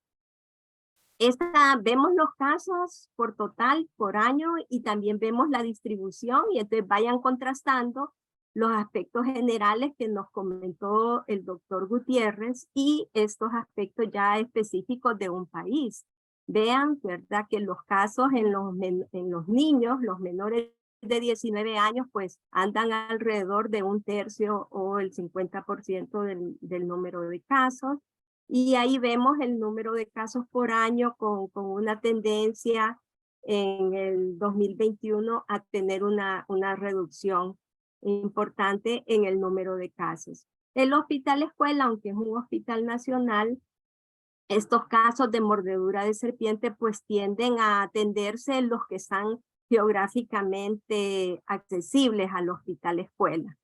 Vemos los casos por total, por año, y también vemos la distribución, y entonces vayan contrastando los aspectos generales que nos comentó el doctor Gutiérrez y estos aspectos ya específicos de un país. Vean, ¿verdad?, que los casos en los niños, los menores de 19 años, pues andan alrededor de 1/3 o el 50% del número de casos. Y ahí vemos el número de casos por año con una tendencia en el 2021 a tener una reducción importante en el número de casos. El Hospital Escuela, aunque es un hospital nacional, estos casos de mordedura de serpiente pues tienden a atenderse en los que están geográficamente accesibles al Hospital Escuela.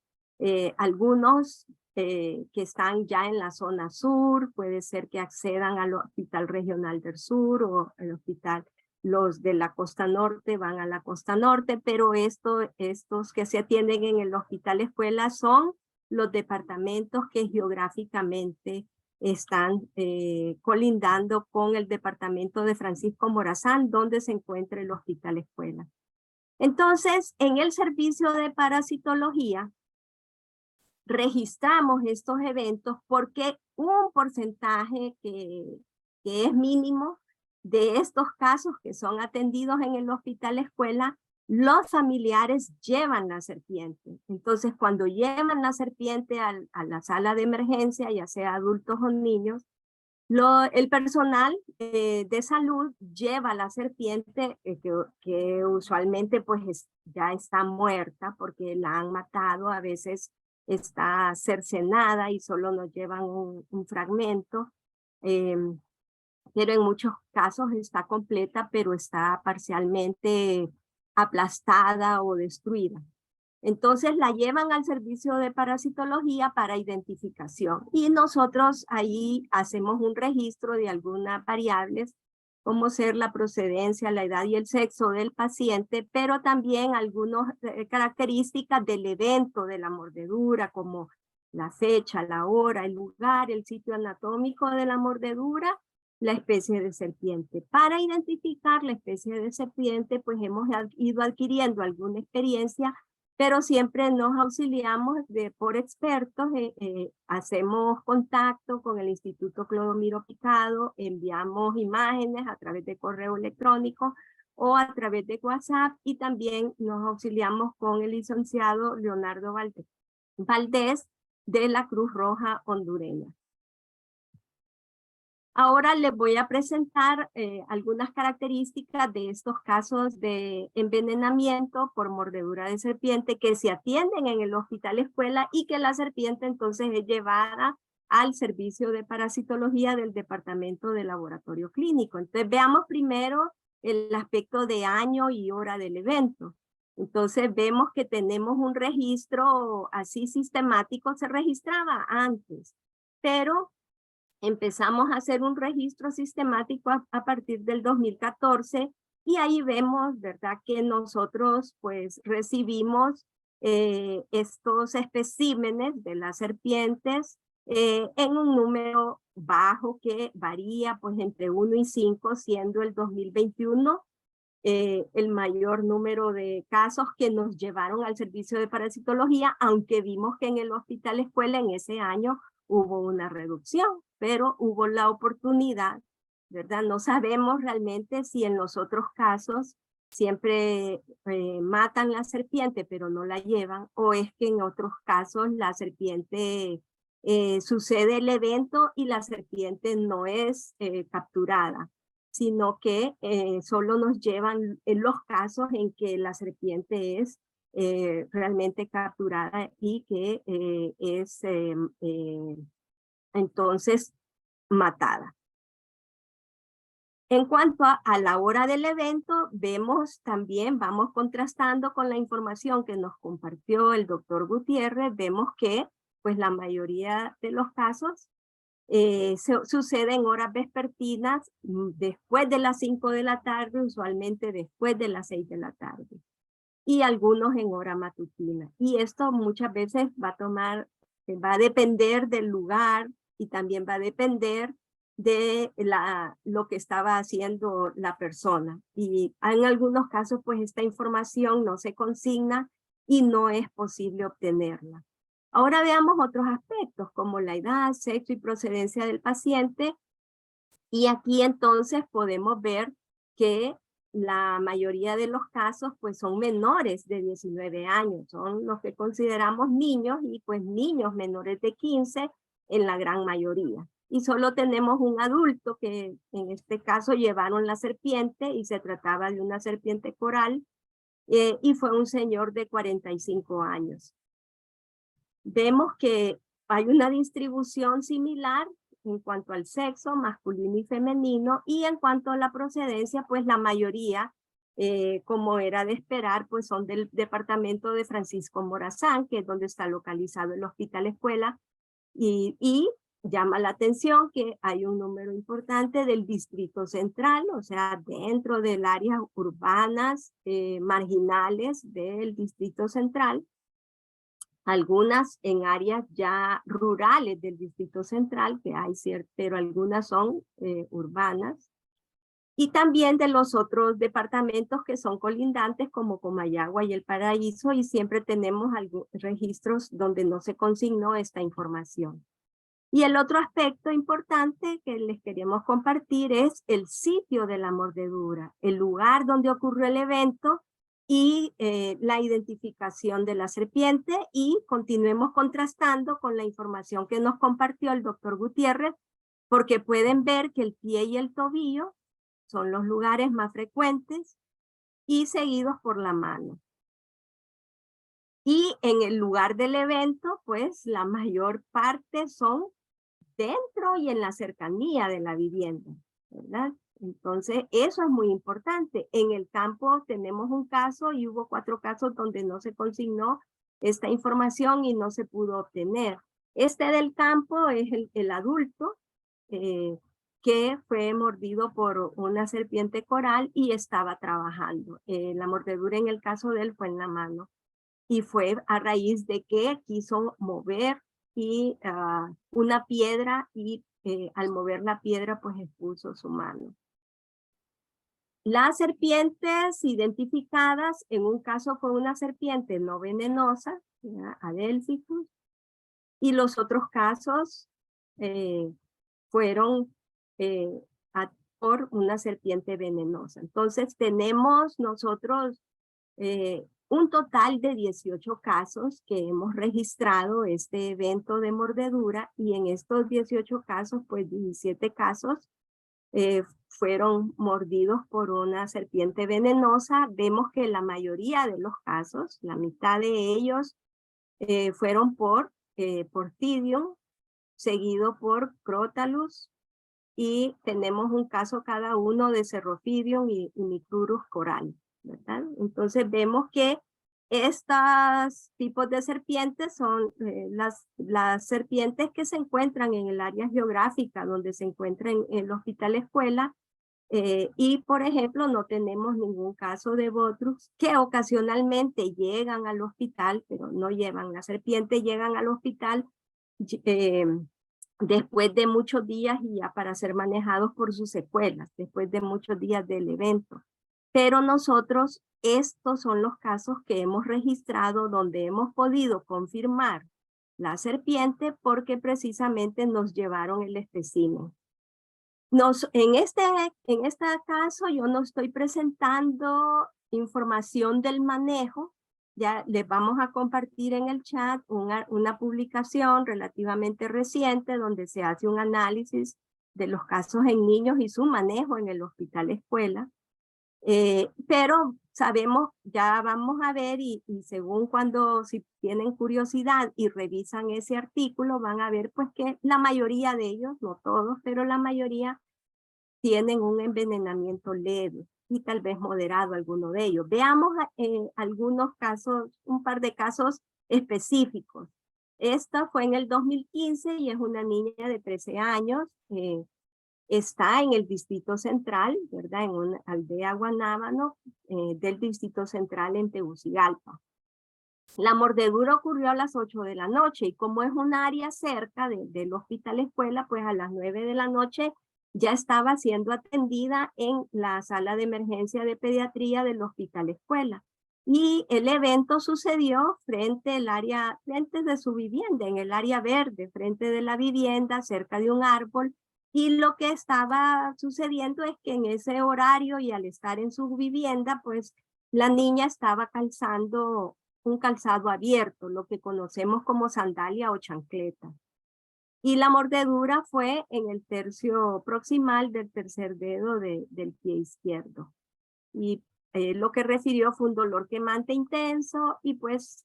Algunos que están ya en la zona sur, puede ser que accedan al Hospital Regional del Sur o el hospital. Los de la costa norte van a la costa norte, pero estos que se atienden en el Hospital Escuela son los departamentos que geográficamente están colindando con el departamento de Francisco Morazán, donde se encuentra el Hospital Escuela. Entonces, en el servicio de parasitología, registramos estos eventos porque un porcentaje que es mínimo de estos casos que son atendidos en el Hospital Escuela, los familiares llevan la serpiente. Entonces, cuando llevan la serpiente a la sala de emergencia, ya sea adultos o niños, el personal de salud lleva la serpiente que usualmente pues ya está muerta porque la han matado, a veces está cercenada y solo nos llevan un fragmento, pero en muchos casos está completa, pero está parcialmente aplastada o destruida. Entonces la llevan al servicio de parasitología para identificación y nosotros ahí hacemos un registro de algunas variables como ser la procedencia, la edad y el sexo del paciente, pero también algunas características del evento de la mordedura como la fecha, la hora, el lugar, el sitio anatómico de la mordedura, la especie de serpiente. Para identificar la especie de serpiente pues hemos ido adquiriendo alguna experiencia, pero siempre nos auxiliamos por expertos, hacemos contacto con el Instituto Clodomiro Picado, enviamos imágenes a través de correo electrónico o a través de WhatsApp y también nos auxiliamos con el licenciado Leonardo Valdés de la Cruz Roja hondureña. Ahora les voy a presentar algunas características de estos casos de envenenamiento por mordedura de serpiente que se atienden en el Hospital Escuela y que la serpiente entonces es llevada al servicio de parasitología del Departamento de Laboratorio Clínico. Entonces veamos primero el aspecto de año y hora del evento. Entonces vemos que tenemos un registro así sistemático, se registraba antes, pero empezamos a hacer un registro sistemático a partir del 2014 y ahí vemos, ¿verdad?, que nosotros pues recibimos estos especímenes de las serpientes en un número bajo que varía pues entre 1 y 5, siendo el 2021 el mayor número de casos que nos llevaron al servicio de parasitología, aunque vimos que en el Hospital Escuela en ese año hubo una reducción, pero hubo la oportunidad, ¿verdad? No sabemos realmente si en los otros casos siempre matan la serpiente, pero no la llevan, o es que en otros casos la serpiente sucede el evento y la serpiente no es capturada, sino que solo nos llevan en los casos en que la serpiente es realmente capturada y que es entonces matada. En cuanto a la hora del evento, vemos también, vamos contrastando con la información que nos compartió el doctor Gutiérrez, vemos que pues la mayoría de los casos sucede en horas vespertinas, después de las 5 de la tarde, usualmente después de las 6 de la tarde, y algunos en hora matutina. Y esto muchas veces va a depender del lugar y también va a depender de lo que estaba haciendo la persona. Y en algunos casos, pues esta información no se consigna y no es posible obtenerla. Ahora veamos otros aspectos como la edad, sexo y procedencia del paciente. Y aquí entonces podemos ver que la mayoría de los casos pues son menores de 19 años, son los que consideramos niños y pues niños menores de 15 en la gran mayoría. Y solo tenemos un adulto que en este caso llevaron la serpiente y se trataba de una serpiente coral y fue un señor de 45 años. Vemos que hay una distribución similar en cuanto al sexo masculino y femenino, y en cuanto a la procedencia, pues la mayoría, como era de esperar, pues son del departamento de Francisco Morazán, que es donde está localizado el Hospital Escuela, y llama la atención que hay un número importante del Distrito Central, o sea, dentro del área urbanas marginales del Distrito Central, algunas en áreas ya rurales del Distrito Central, que hay pero algunas son urbanas, y también de los otros departamentos que son colindantes como Comayagua y El Paraíso, y siempre tenemos registros donde no se consignó esta información. Y el otro aspecto importante que les queremos compartir es el sitio de la mordedura, el lugar donde ocurrió el evento y la identificación de la serpiente, y continuemos contrastando con la información que nos compartió el doctor Gutiérrez, porque pueden ver que el pie y el tobillo son los lugares más frecuentes y seguidos por la mano. Y en el lugar del evento, pues la mayor parte son dentro y en la cercanía de la vivienda, ¿verdad? Entonces, eso es muy importante. En el campo tenemos un caso y hubo 4 casos donde no se consignó esta información y no se pudo obtener. Este del campo es el adulto que fue mordido por una serpiente coral y estaba trabajando. La mordedura en el caso de él fue en la mano. Y fue a raíz de que quiso mover una piedra y al mover la piedra pues expuso su mano. Las serpientes identificadas, en un caso fue una serpiente no venenosa, Adelphicus, y los otros casos fueron por una serpiente venenosa. Entonces tenemos nosotros un total de 18 casos que hemos registrado este evento de mordedura, y en estos 18 casos, pues 17 casos fueron mordidos por una serpiente venenosa. Vemos que la mayoría de los casos, la mitad de ellos, fueron por Portidium, seguido por Crotalus, y tenemos un caso cada uno de Cerrophidium y Micrurus coral, ¿verdad? Entonces vemos que estos tipos de serpientes son las serpientes que se encuentran en el área geográfica donde se encuentra en el hospital escuela, y por ejemplo no tenemos ningún caso de Botrus, que ocasionalmente llegan al hospital, pero no llevan la serpiente, llegan al hospital después de muchos días y ya para ser manejados por sus secuelas, después de muchos días del evento. Pero nosotros, estos son los casos que hemos registrado donde hemos podido confirmar la serpiente porque precisamente nos llevaron el espécimen. En este caso yo no estoy presentando información del manejo. Ya les vamos a compartir en el chat una publicación relativamente reciente donde se hace un análisis de los casos en niños y su manejo en el hospital escuela. Pero sabemos, ya vamos a ver, y según si tienen curiosidad y revisan ese artículo, van a ver pues que la mayoría de ellos, no todos, pero la mayoría tienen un envenenamiento leve y tal vez moderado alguno de ellos. Veamos algunos casos, un par de casos específicos. Esta fue en el 2015 y es una niña de 13 años. Está en el Distrito Central, ¿verdad? En una aldea Guanábano del Distrito Central en Tegucigalpa. La mordedura ocurrió a las 8 de la noche y como es un área cerca del hospital escuela, pues a las 9 de la noche ya estaba siendo atendida en la sala de emergencia de pediatría del hospital escuela. Y el evento sucedió frente de su vivienda, en el área verde, frente de la vivienda, cerca de un árbol. Y lo que estaba sucediendo es que en ese horario y al estar en su vivienda, pues la niña estaba calzando un calzado abierto, lo que conocemos como sandalia o chancleta. Y la mordedura fue en el tercio proximal del tercer dedo del pie izquierdo. Y lo que refirió fue un dolor quemante intenso y pues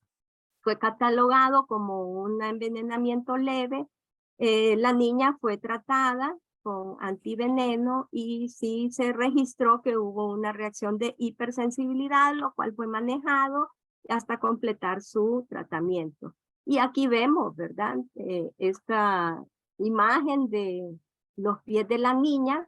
fue catalogado como un envenenamiento leve. La niña fue tratada con antiveneno y sí se registró que hubo una reacción de hipersensibilidad, lo cual fue manejado hasta completar su tratamiento. Y aquí vemos, ¿verdad? Esta imagen de los pies de la niña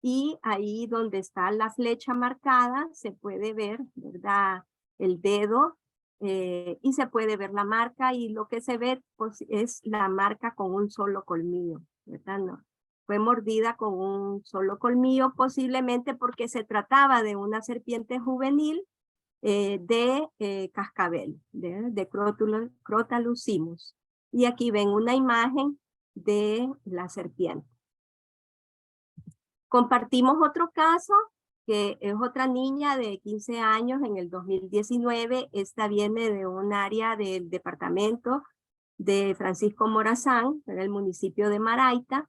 y ahí donde está la flecha marcada se puede ver, ¿verdad? El dedo y se puede ver la marca, y lo que se ve pues, es la marca con un solo colmillo, ¿verdad? No, fue mordida con un solo colmillo, posiblemente porque se trataba de una serpiente juvenil de cascabel, de Crotalus simus. Y aquí ven una imagen de la serpiente. Compartimos otro caso, que es otra niña de 15 años en el 2019. Esta viene de un área del departamento de Francisco Morazán, en el municipio de Maraita.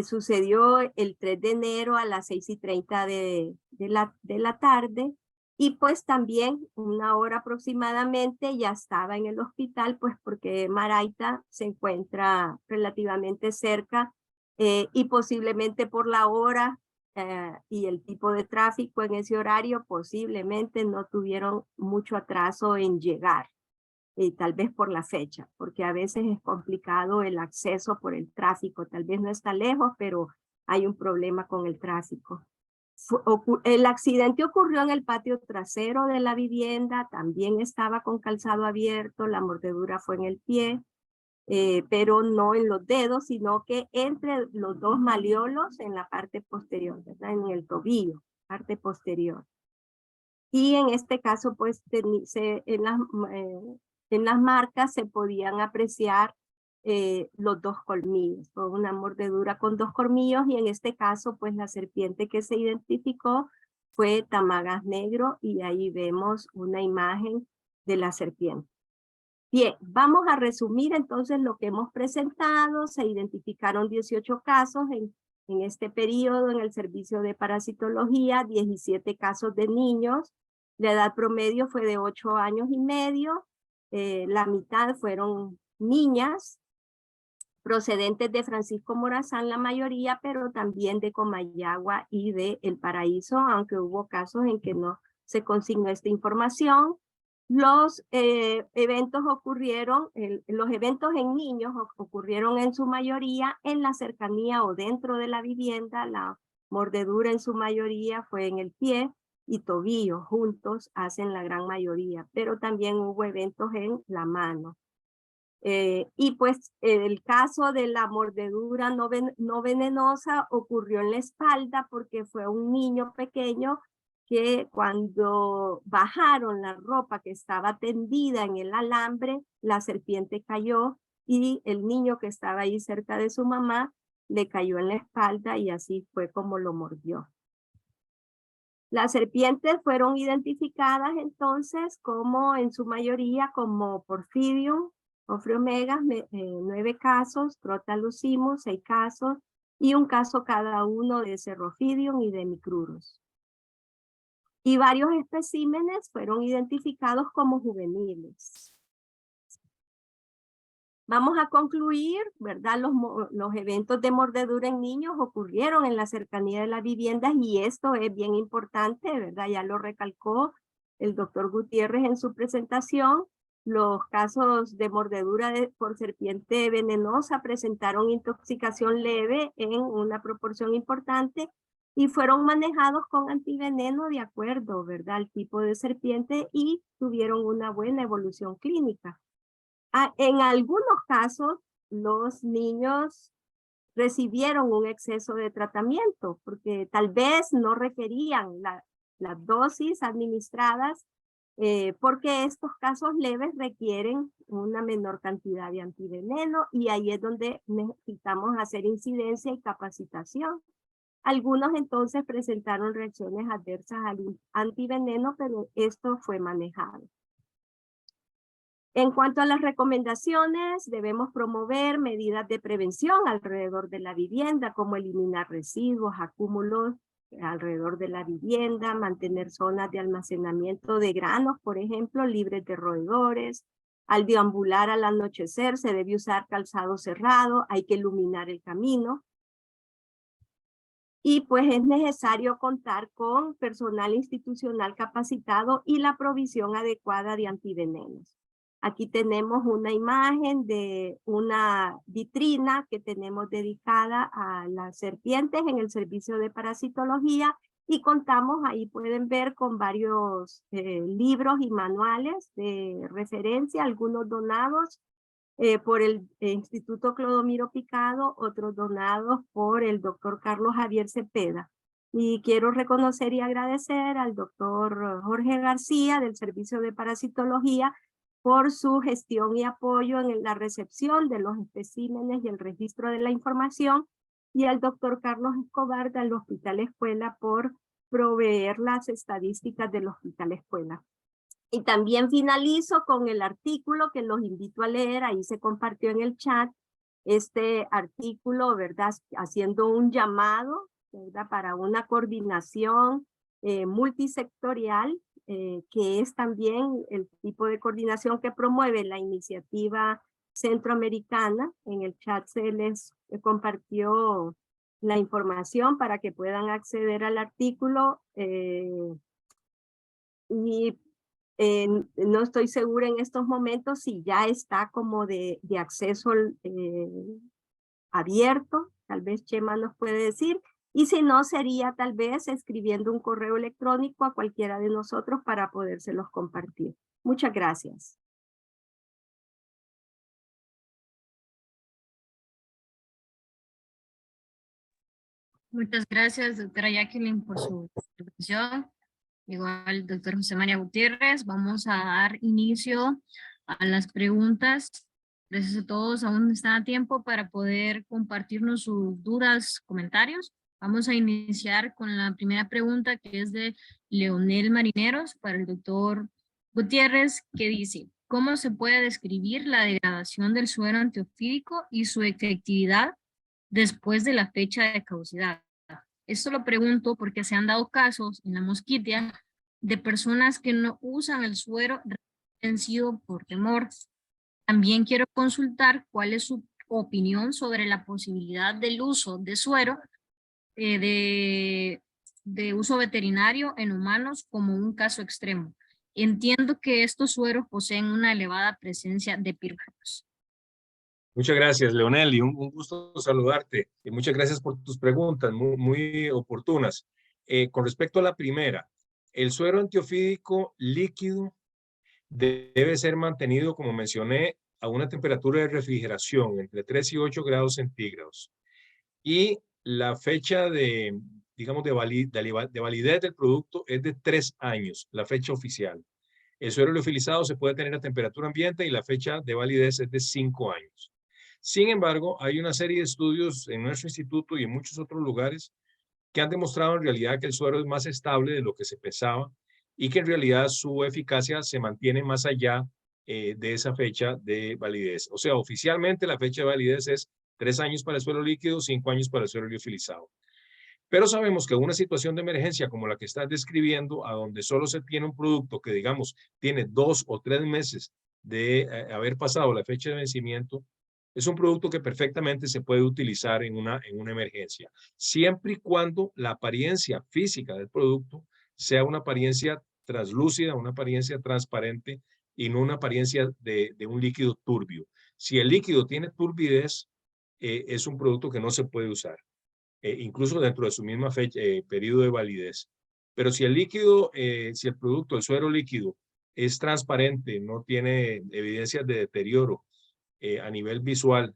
Sucedió el 3 de enero a las 6:30 de la tarde. Y pues también una hora aproximadamente ya estaba en el hospital, pues porque Maraita se encuentra relativamente cerca y posiblemente por la hora y el tipo de tráfico en ese horario, posiblemente no tuvieron mucho atraso en llegar. Y tal vez por la fecha, porque a veces es complicado el acceso por el tráfico. Tal vez no está lejos, pero hay un problema con el tráfico. El accidente ocurrió en el patio trasero de la vivienda, también estaba con calzado abierto, la mordedura fue en el pie, pero no en los dedos, sino que entre los dos maliolos en la parte posterior, ¿verdad? En el tobillo, parte posterior. Y en este caso, pues, en las marcas se podían apreciar los dos colmillos. Fue una mordedura con dos colmillos, y en este caso, pues, la serpiente que se identificó fue tamagas negro, y ahí vemos una imagen de la serpiente. Bien, vamos a resumir entonces lo que hemos presentado. Se identificaron 18 casos en este periodo en el servicio de parasitología, 17 casos de niños. La edad promedio fue de 8 años y medio. La mitad fueron niñas, procedentes de Francisco Morazán la mayoría, pero también de Comayagua y de El Paraíso, aunque hubo casos en que no se consignó esta información. Los eventos ocurrieron, los eventos en niños ocurrieron en su mayoría en la cercanía o dentro de la vivienda. La mordedura en su mayoría fue en el pie y tobillo, juntos hacen la gran mayoría, pero también hubo eventos en la mano. Y pues el caso de la mordedura no venenosa ocurrió en la espalda, porque fue un niño pequeño que cuando bajaron la ropa que estaba tendida en el alambre, la serpiente cayó y el niño que estaba ahí cerca de su mamá le cayó en la espalda, y así fue como lo mordió. Las serpientes fueron identificadas entonces como en su mayoría como Porphyrium, Ophryomegas, 9 casos, Crotalus simus, 6 casos, y un caso cada uno de Cerrophidium y de Micrurus. Y varios especímenes fueron identificados como juveniles. Vamos a concluir, ¿verdad? Los eventos de mordedura en niños ocurrieron en la cercanía de las viviendas, y esto es bien importante, ¿verdad? Ya lo recalcó el doctor Gutiérrez en su presentación. Los casos de mordedura por serpiente venenosa presentaron intoxicación leve en una proporción importante y fueron manejados con antiveneno de acuerdo, ¿verdad?, al tipo de serpiente, y tuvieron una buena evolución clínica. En algunos casos, los niños recibieron un exceso de tratamiento porque tal vez no requerían las dosis administradas, porque estos casos leves requieren una menor cantidad de antiveneno, y ahí es donde necesitamos hacer incidencia y capacitación. Algunos entonces presentaron reacciones adversas al antiveneno, pero esto fue manejado. En cuanto a las recomendaciones, debemos promover medidas de prevención alrededor de la vivienda, como eliminar residuos, acúmulos alrededor de la vivienda, mantener zonas de almacenamiento de granos, por ejemplo, libres de roedores. Al deambular al anochecer se debe usar calzado cerrado, hay que iluminar el camino. Y pues es necesario contar con personal institucional capacitado y la provisión adecuada de antivenenos. Aquí tenemos una imagen de una vitrina que tenemos dedicada a las serpientes en el servicio de parasitología, y contamos, ahí pueden ver, con varios libros y manuales de referencia, algunos donados por el Instituto Clodomiro Picado, otros donados por el doctor Carlos Javier Cepeda. Y quiero reconocer y agradecer al doctor Jorge García del Servicio de Parasitología por su gestión y apoyo en la recepción de los especímenes y el registro de la información, y al doctor Carlos Escobar del Hospital Escuela por proveer las estadísticas del Hospital Escuela. Y también finalizo con el artículo que los invito a leer, ahí se compartió en el chat este artículo, ¿verdad? Haciendo un llamado, ¿verdad? Para una coordinación multisectorial, que es también el tipo de coordinación que promueve la iniciativa centroamericana. En el chat se les compartió la información para que puedan acceder al artículo, y no estoy segura en estos momentos si ya está como de acceso abierto, tal vez Chema nos puede decir, y si no, sería tal vez escribiendo un correo electrónico a cualquiera de nosotros para podérselos compartir. Muchas gracias. Muchas gracias, doctora Jacqueline, por su intervención. Igual, doctor José María Gutiérrez, vamos a dar inicio a las preguntas. Gracias a todos, aún están a tiempo para poder compartirnos sus dudas, comentarios. Vamos a iniciar con la primera pregunta, que es de Leonel Marineros para el doctor Gutiérrez, que dice: ¿cómo se puede describir la degradación del suero antiofídico y su efectividad después de la fecha de caducidad? Esto lo pregunto porque se han dado casos en la Mosquitia de personas que no usan el suero vencido por temor. También quiero consultar cuál es su opinión sobre la posibilidad del uso de suero de uso veterinario en humanos como un caso extremo. Entiendo que estos sueros poseen una elevada presencia de pirógenos. Muchas gracias, Leonel, y un gusto saludarte. Y muchas gracias por tus preguntas, muy oportunas. Con respecto a la primera, el suero antiofídico líquido debe ser mantenido, como mencioné, a una temperatura de refrigeración entre 3 y 8 grados centígrados. Y la fecha digamos, de validez del producto es de 3 años, la fecha oficial. El suero liofilizado se puede tener a temperatura ambiente y la fecha de validez es de 5 años. Sin embargo, hay una serie de estudios en nuestro instituto y en muchos otros lugares que han demostrado en realidad que el suero es más estable de lo que se pensaba y que en realidad su eficacia se mantiene más allá de esa fecha de validez. O sea, oficialmente la fecha de validez es 3 años para el suero líquido, 5 años para el suero liofilizado. Pero sabemos que una situación de emergencia como la que estás describiendo, a donde solo se tiene un producto que, digamos, tiene 2 o 3 meses de haber pasado la fecha de vencimiento, es un producto que perfectamente se puede utilizar en una emergencia, siempre y cuando la apariencia física del producto sea una apariencia translúcida, una apariencia transparente y no una apariencia de un líquido turbio. Si el líquido tiene turbidez, es un producto que no se puede usar, incluso dentro de su misma fecha, periodo de validez. Pero si el líquido, si el producto, el suero líquido, es transparente, no tiene evidencias de deterioro a nivel visual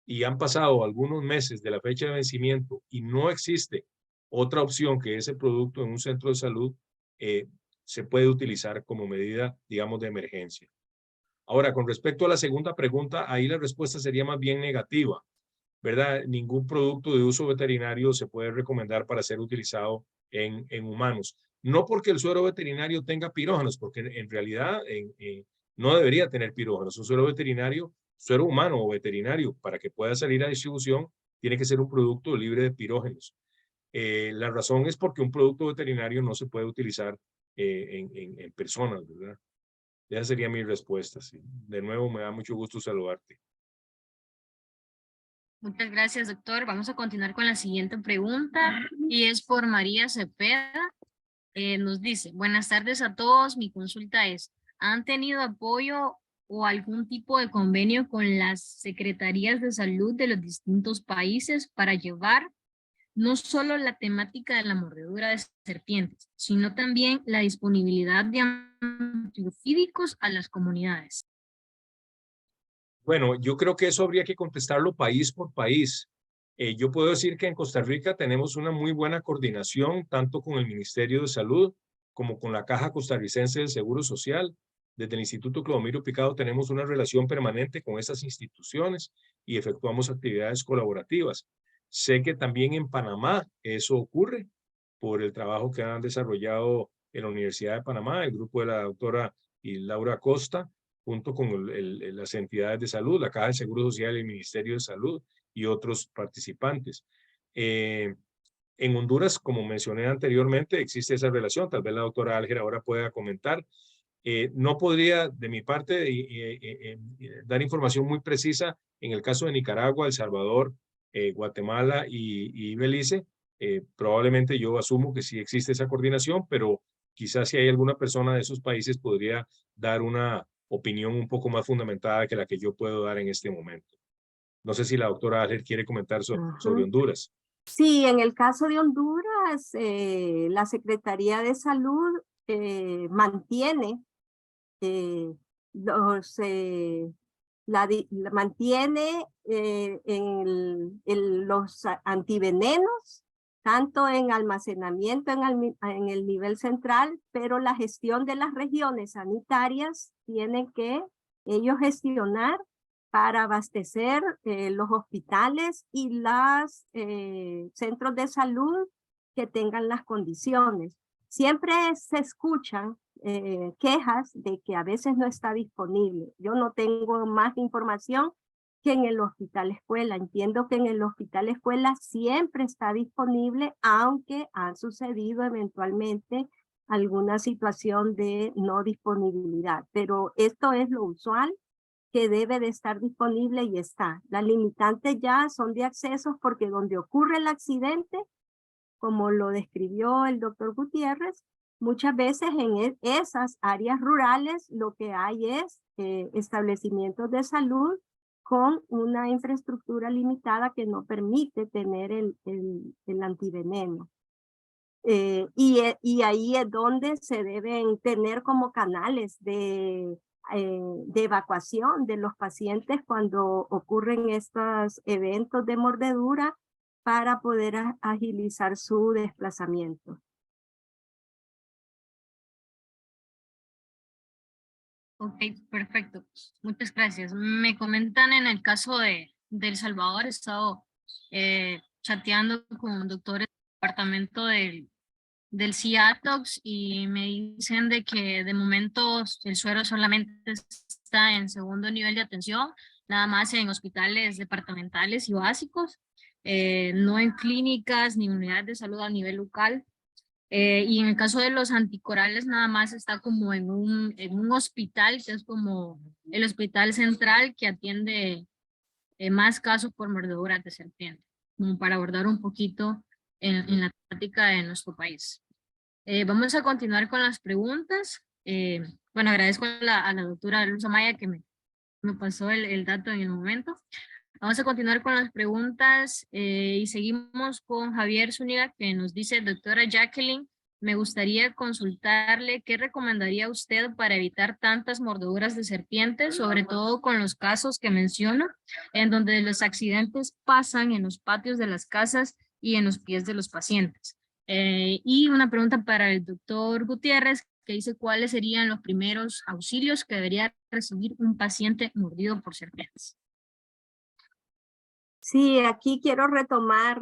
y han pasado algunos meses de la fecha de vencimiento y no existe otra opción que ese producto en un centro de salud, se puede utilizar como medida, digamos, de emergencia. Ahora, con respecto a la segunda pregunta, ahí la respuesta sería más bien negativa, ¿verdad? Ningún producto de uso veterinario se puede recomendar para ser utilizado en humanos. No porque el suero veterinario tenga pirógenos, porque en realidad no debería tener pirógenos. Un suero veterinario, suero humano o veterinario, para que pueda salir a distribución, tiene que ser un producto libre de pirógenos. La razón es porque un producto veterinario no se puede utilizar en personas, ¿verdad? Esa sería mi respuesta. Sí. De nuevo, me da mucho gusto saludarte. Muchas gracias, doctor. Vamos a continuar con la siguiente pregunta y es por María Cepeda. Nos dice: buenas tardes a todos. Mi consulta es: ¿han tenido apoyo o algún tipo de convenio con las secretarías de salud de los distintos países para llevar no solo la temática de la mordedura de serpientes, sino también la disponibilidad de antiofídicos a las comunidades? Bueno, yo creo que eso habría que contestarlo país por país. Yo puedo decir que en Costa Rica tenemos una muy buena coordinación, tanto con el Ministerio de Salud como con la Caja Costarricense del Seguro Social. Desde el Instituto Clodomiro Picado tenemos una relación permanente con esas instituciones y efectuamos actividades colaborativas. Sé que también en Panamá eso ocurre por el trabajo que han desarrollado en la Universidad de Panamá, el grupo de la doctora Laura Costa, junto con las entidades de salud, la Caja de Seguro Social y el Ministerio de Salud y otros participantes. En Honduras, como mencioné anteriormente, existe esa relación. Tal vez la doctora Álger ahora pueda comentar. No podría, de mi parte, dar información muy precisa en el caso de Nicaragua, El Salvador, Guatemala y Belice. Probablemente yo asumo que sí existe esa coordinación, pero quizás si hay alguna persona de esos países podría dar una opinión un poco más fundamentada que la que yo puedo dar en este momento. No sé si la doctora Álger quiere comentar sobre Honduras. Sí, en el caso de Honduras, la Secretaría de Salud mantiene mantiene los antivenenos, tanto en almacenamiento en el nivel central, pero la gestión de las regiones sanitarias tienen que ellos gestionar para abastecer los hospitales y los centros de salud que tengan las condiciones. Siempre se escuchan quejas de que a veces no está disponible. Yo no tengo más información que en el hospital escuela. Entiendo que en el hospital escuela siempre está disponible, aunque han sucedido eventualmente alguna situación de no disponibilidad. Pero esto es lo usual, que debe de estar disponible y está. Las limitantes ya son de accesos porque donde ocurre el accidente, como lo describió el doctor Gutiérrez, muchas veces en esas áreas rurales lo que hay es establecimientos de salud con una infraestructura limitada que no permite tener el antiveneno. Y ahí es donde se deben tener como canales de evacuación de los pacientes cuando ocurren estos eventos de mordedura para poder agilizar su desplazamiento. Ok, perfecto. Muchas gracias. Me comentan en el caso de El Salvador, he estado chateando con doctores del departamento del CIATOX y me dicen de que de momento el suero solamente está en segundo nivel de atención, nada más en hospitales departamentales y básicos, no en clínicas ni unidades de salud a nivel local. Y en el caso de los anticorales nada más está como en un hospital que es como el hospital central que atiende más casos por mordeduras de serpiente, como para abordar un poquito en la práctica de nuestro país. Vamos a continuar con las preguntas. Bueno, agradezco a la doctora Luz Amaya que me pasó el dato en el momento. Vamos a continuar con las preguntas y seguimos con Javier Zúñiga que nos dice, doctora Jacqueline, me gustaría consultarle qué recomendaría usted para evitar tantas mordeduras de serpientes, sobre todo con los casos que menciona, en donde los accidentes pasan en los patios de las casas y en los pies de los pacientes. Y una pregunta para el doctor Gutiérrez, que dice cuáles serían los primeros auxilios que debería recibir un paciente mordido por serpientes. Sí, aquí quiero retomar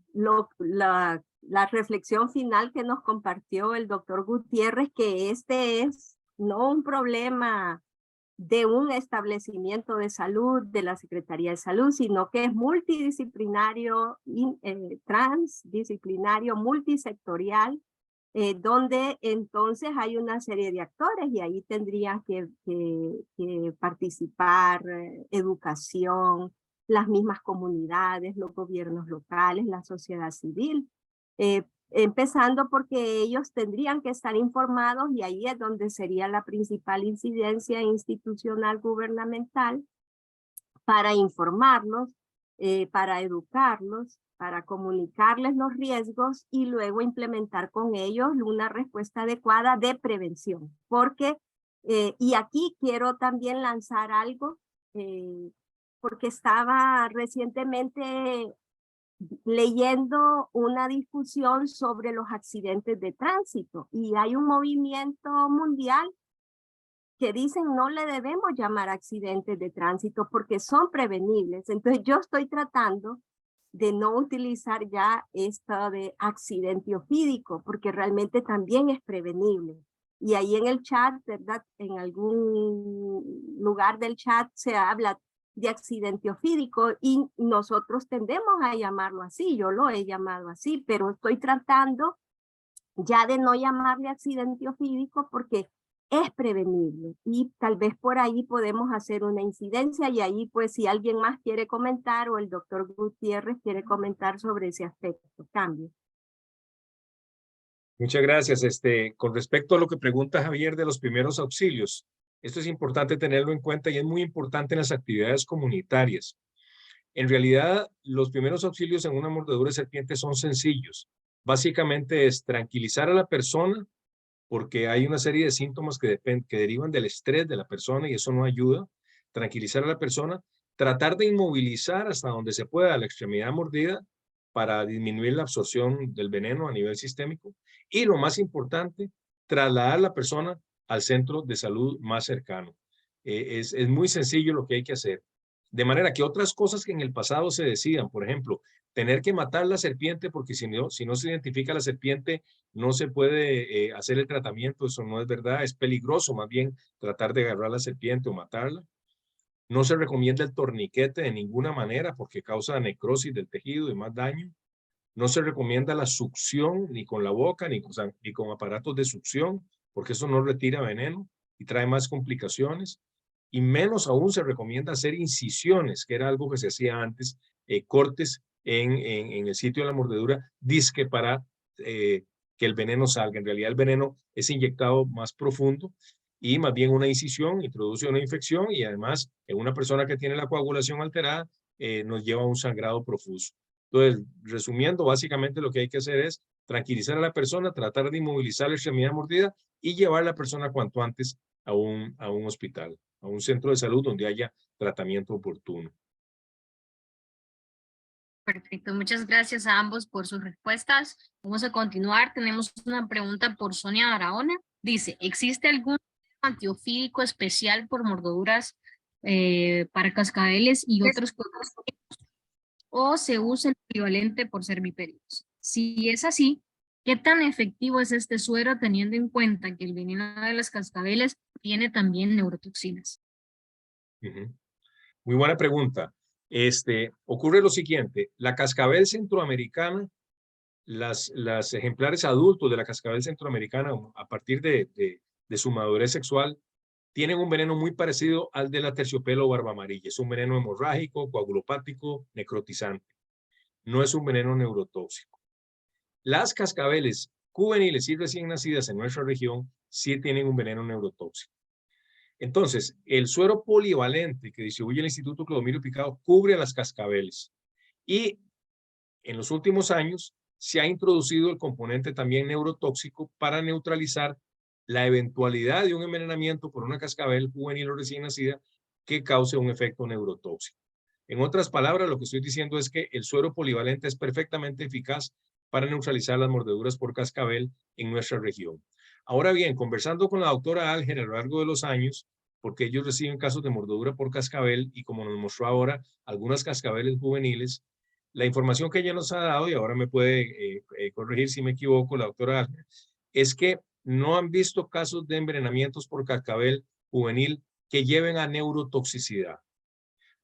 la reflexión final que nos compartió el doctor Gutiérrez, que este es no un problema de un establecimiento de salud, de la Secretaría de Salud, sino que es multidisciplinario, transdisciplinario, multisectorial, donde entonces hay una serie de actores y ahí tendría que participar educación, las mismas comunidades, los gobiernos locales, la sociedad civil, empezando porque ellos tendrían que estar informados y ahí es donde sería la principal incidencia institucional gubernamental para informarlos para educarlos, para comunicarles los riesgos y luego implementar con ellos una respuesta adecuada de prevención. Porque, y aquí quiero también lanzar algo, porque estaba recientemente leyendo una discusión sobre los accidentes de tránsito y hay un movimiento mundial que dicen no le debemos llamar accidentes de tránsito porque son prevenibles. Entonces yo estoy tratando de no utilizar ya esto de accidente ofídico porque realmente también es prevenible. Y ahí en el chat, ¿verdad? En algún lugar del chat se habla de accidente ofídico y nosotros tendemos a llamarlo así, yo lo he llamado así, pero estoy tratando ya de no llamarle accidente ofídico porque es prevenible y tal vez por ahí podemos hacer una incidencia y ahí pues si alguien más quiere comentar o el doctor Gutiérrez quiere comentar sobre ese aspecto. Cambio. Muchas gracias. Con respecto a lo que pregunta Javier de los primeros auxilios, esto es importante tenerlo en cuenta y es muy importante en las actividades comunitarias. En realidad, los primeros auxilios en una mordedura de serpiente son sencillos. Básicamente es tranquilizar a la persona porque hay una serie de síntomas que derivan del estrés de la persona y eso no ayuda. Tranquilizar a la persona, tratar de inmovilizar hasta donde se pueda la extremidad mordida para disminuir la absorción del veneno a nivel sistémico y lo más importante, trasladar a la persona al centro de salud más cercano. Es muy sencillo lo que hay que hacer. De manera que otras cosas que en el pasado se decían, por ejemplo, tener que matar la serpiente porque si no se identifica la serpiente no se puede hacer el tratamiento, eso no es verdad, es peligroso más bien tratar de agarrar la serpiente o matarla. No se recomienda el torniquete de ninguna manera porque causa necrosis del tejido y más daño. No se recomienda la succión ni con la boca ni con aparatos de succión porque eso no retira veneno y trae más complicaciones. Y menos aún se recomienda hacer incisiones, que era algo que se hacía antes, cortes en el sitio de la mordedura, disque para que el veneno salga. En realidad el veneno es inyectado más profundo y más bien una incisión introduce una infección y además en una persona que tiene la coagulación alterada nos lleva a un sangrado profuso. Entonces, resumiendo, básicamente lo que hay que hacer es tranquilizar a la persona, tratar de inmovilizar la extremidad mordida y llevar a la persona cuanto antes a un hospital, a un centro de salud donde haya tratamiento oportuno. Perfecto, muchas gracias a ambos por sus respuestas. Vamos a continuar. Tenemos una pregunta por Sonia Barahona. Dice, ¿existe algún antiofídico especial por mordeduras para cascabeles y otros cuerpos? ¿O se usa el equivalente por cervipedios? Si es así, ¿qué tan efectivo es este suero teniendo en cuenta que el veneno de las cascabeles tiene también neurotoxinas? Muy buena pregunta. Ocurre lo siguiente, la cascabel centroamericana, las ejemplares adultos de la cascabel centroamericana a partir de su madurez sexual tienen un veneno muy parecido al de la terciopelo barba amarilla. Es un veneno hemorrágico, coagulopático, necrotizante. No es un veneno neurotóxico. Las cascabeles juveniles y recién nacidas en nuestra región sí tienen un veneno neurotóxico. Entonces, el suero polivalente que distribuye el Instituto Clodomiro Picado cubre a las cascabeles y en los últimos años se ha introducido el componente también neurotóxico para neutralizar la eventualidad de un envenenamiento por una cascabel juvenil o recién nacida que cause un efecto neurotóxico. En otras palabras, lo que estoy diciendo es que el suero polivalente es perfectamente eficaz para neutralizar las mordeduras por cascabel en nuestra región. Ahora bien, conversando con la doctora Alger a lo largo de los años, porque ellos reciben casos de mordedura por cascabel y como nos mostró ahora, algunas cascabeles juveniles, la información que ella nos ha dado, y ahora me puede corregir si me equivoco la doctora Alger, es que no han visto casos de envenenamientos por cascabel juvenil que lleven a neurotoxicidad.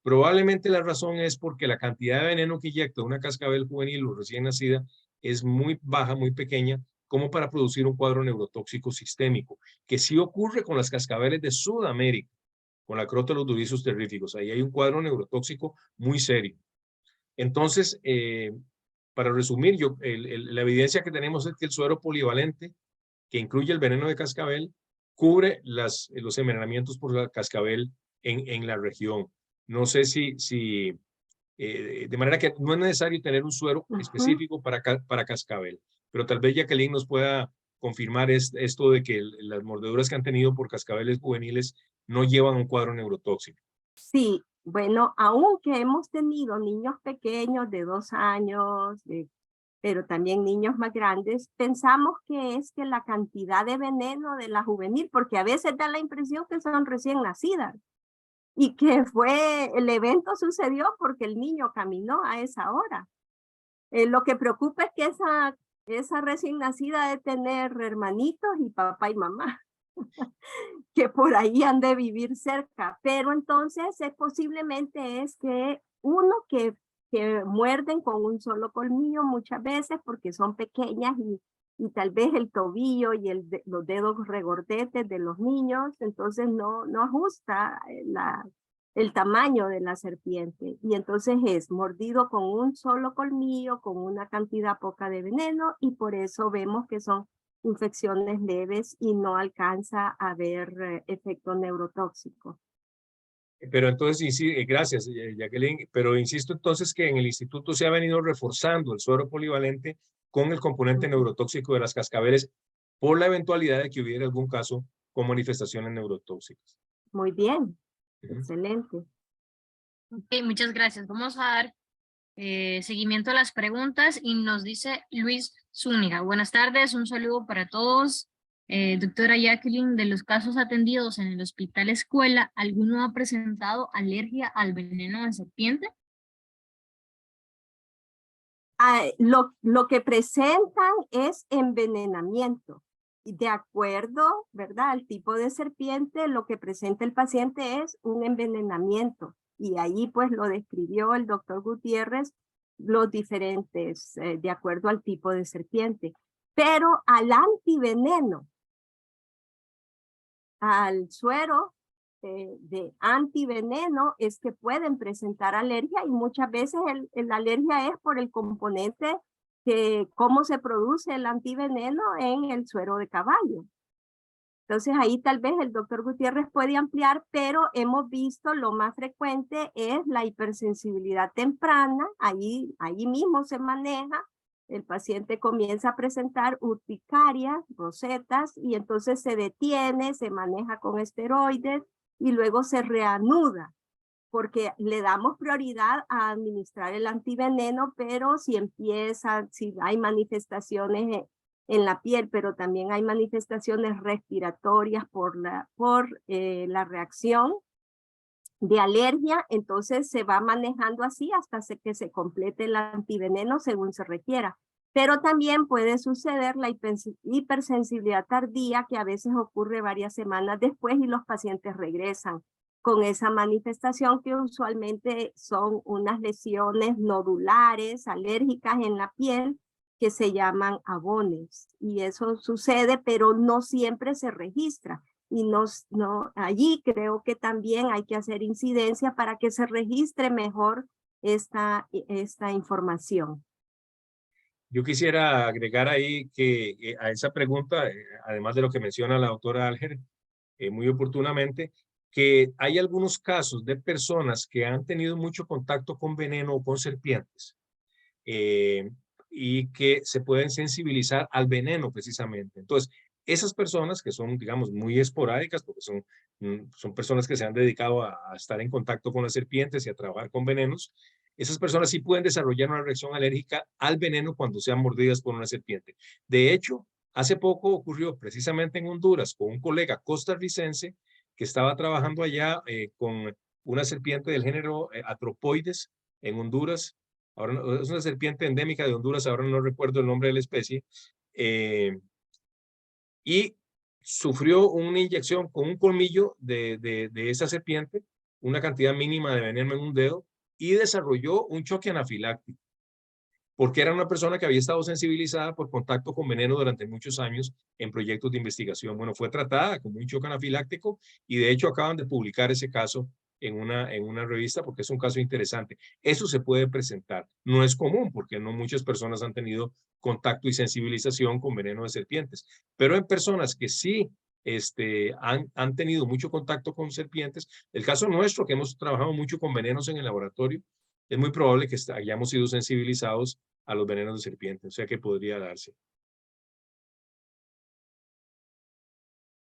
Probablemente la razón es porque la cantidad de veneno que inyecta una cascabel juvenil o recién nacida es muy baja, muy pequeña, como para producir un cuadro neurotóxico sistémico, que sí ocurre con las cascabeles de Sudamérica, con la Crotalus durissus terríficos. Ahí hay un cuadro neurotóxico muy serio. Entonces, para resumir, la evidencia que tenemos es que el suero polivalente, que incluye el veneno de cascabel, cubre los envenenamientos por la cascabel en la región. No sé si de manera que no es necesario tener un suero específico para cascabel. Pero tal vez Jacqueline nos pueda confirmar esto de que las mordeduras que han tenido por cascabeles juveniles no llevan un cuadro neurotóxico. Sí, bueno, aunque hemos tenido niños pequeños de 2 años, pero también niños más grandes, pensamos que es que la cantidad de veneno de la juvenil, porque a veces da la impresión que son recién nacidas y que el evento sucedió porque el niño caminó a esa hora. Lo que preocupa es que esa recién nacida de tener hermanitos y papá y mamá que por ahí han de vivir cerca, pero entonces posiblemente es que uno que muerden con un solo colmillo muchas veces porque son pequeñas y tal vez el tobillo y los dedos regordetes de los niños, entonces no ajusta el tamaño de la serpiente y entonces es mordido con un solo colmillo, con una cantidad poca de veneno y por eso vemos que son infecciones leves y no alcanza a haber efecto neurotóxico. Pero entonces, gracias Jacqueline, pero insisto entonces que en el instituto se ha venido reforzando el suero polivalente con el componente neurotóxico de las cascabeles por la eventualidad de que hubiera algún caso con manifestaciones neurotóxicas. Muy bien, excelente. Ok, muchas gracias. Vamos a dar seguimiento a las preguntas y nos dice Luis Zúñiga. Buenas tardes, un saludo para todos. Doctora Jacqueline, de los casos atendidos en el hospital escuela, ¿alguno ha presentado alergia al veneno de serpiente? Lo que presentan es envenenamiento. Y de acuerdo, ¿verdad?, al tipo de serpiente, lo que presenta el paciente es un envenenamiento. Y ahí pues lo describió el doctor Gutiérrez, los diferentes, de acuerdo al tipo de serpiente. Pero al antiveneno, al suero de antiveneno es que pueden presentar alergia y muchas veces la alergia es por el componente cómo se produce el antiveneno en el suero de caballo. Entonces ahí tal vez el doctor Gutiérrez puede ampliar, pero hemos visto lo más frecuente es la hipersensibilidad temprana, ahí mismo se maneja, el paciente comienza a presentar urticaria, rosetas, y entonces se detiene, se maneja con esteroides y luego se reanuda, porque le damos prioridad a administrar el antiveneno, pero si hay manifestaciones en la piel, pero también hay manifestaciones respiratorias por la reacción de alergia, entonces se va manejando así hasta que se complete el antiveneno según se requiera. Pero también puede suceder la hipersensibilidad tardía, que a veces ocurre varias semanas después y los pacientes regresan con esa manifestación, que usualmente son unas lesiones nodulares, alérgicas en la piel, que se llaman abones. Y eso sucede, pero no siempre se registra. Y allí creo que también hay que hacer incidencia para que se registre mejor esta información. Yo quisiera agregar ahí que a esa pregunta, además de lo que menciona la doctora Alger, muy oportunamente, que hay algunos casos de personas que han tenido mucho contacto con veneno o con serpientes y que se pueden sensibilizar al veneno precisamente. Entonces, esas personas que son, digamos, muy esporádicas, porque son personas que se han dedicado a estar en contacto con las serpientes y a trabajar con venenos, esas personas sí pueden desarrollar una reacción alérgica al veneno cuando sean mordidas por una serpiente. De hecho, hace poco ocurrió precisamente en Honduras con un colega costarricense que estaba trabajando allá con una serpiente del género Atropoides en Honduras. Ahora es una serpiente endémica de Honduras, ahora no recuerdo el nombre de la especie, y sufrió una inyección con un colmillo de esa serpiente, una cantidad mínima de veneno en un dedo, y desarrolló un choque anafiláctico, porque era una persona que había estado sensibilizada por contacto con veneno durante muchos años en proyectos de investigación. Bueno, fue tratada como un choque anafiláctico y de hecho acaban de publicar ese caso en una revista porque es un caso interesante. Eso se puede presentar. No es común porque no muchas personas han tenido contacto y sensibilización con veneno de serpientes, pero en personas que sí han tenido mucho contacto con serpientes, el caso nuestro que hemos trabajado mucho con venenos en el laboratorio, es muy probable que hayamos sido sensibilizados a los venenos de serpiente, o sea que podría darse.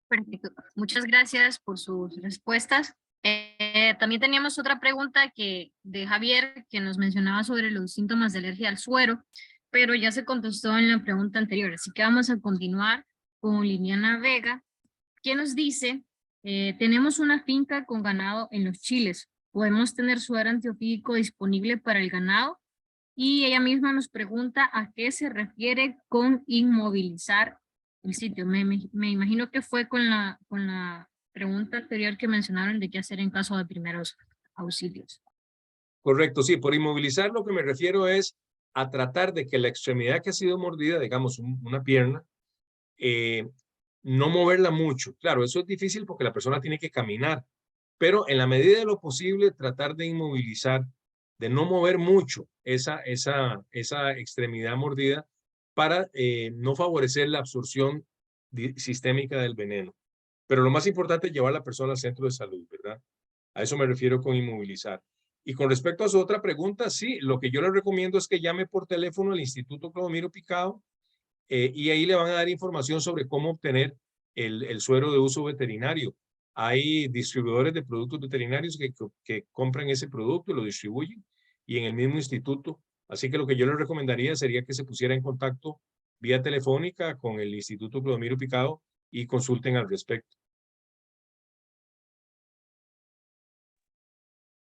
Perfecto. Muchas gracias por sus respuestas. También teníamos otra pregunta de Javier, que nos mencionaba sobre los síntomas de alergia al suero, pero ya se contestó en la pregunta anterior, así que vamos a continuar con Liliana Vega, que nos dice, tenemos una finca con ganado en Los Chiles, ¿podemos tener suero antiofídico disponible para el ganado? Y ella misma nos pregunta a qué se refiere con inmovilizar el sitio. Me imagino que fue con la pregunta anterior que mencionaron de qué hacer en caso de primeros auxilios. Correcto, sí, por inmovilizar lo que me refiero es a tratar de que la extremidad que ha sido mordida, digamos una pierna, no moverla mucho. Claro, eso es difícil porque la persona tiene que caminar, pero en la medida de lo posible tratar de inmovilizar, de no mover mucho esa extremidad mordida para no favorecer la absorción sistémica del veneno. Pero lo más importante es llevar a la persona al centro de salud, ¿verdad? A eso me refiero con inmovilizar. Y con respecto a su otra pregunta, sí, lo que yo le recomiendo es que llame por teléfono al Instituto Clodomiro Picado y ahí le van a dar información sobre cómo obtener el suero de uso veterinario. Hay distribuidores de productos veterinarios que compran ese producto y lo distribuyen y en el mismo instituto. Así que lo que yo le recomendaría sería que se pusiera en contacto vía telefónica con el Instituto Clodomiro Picado y consulten al respecto.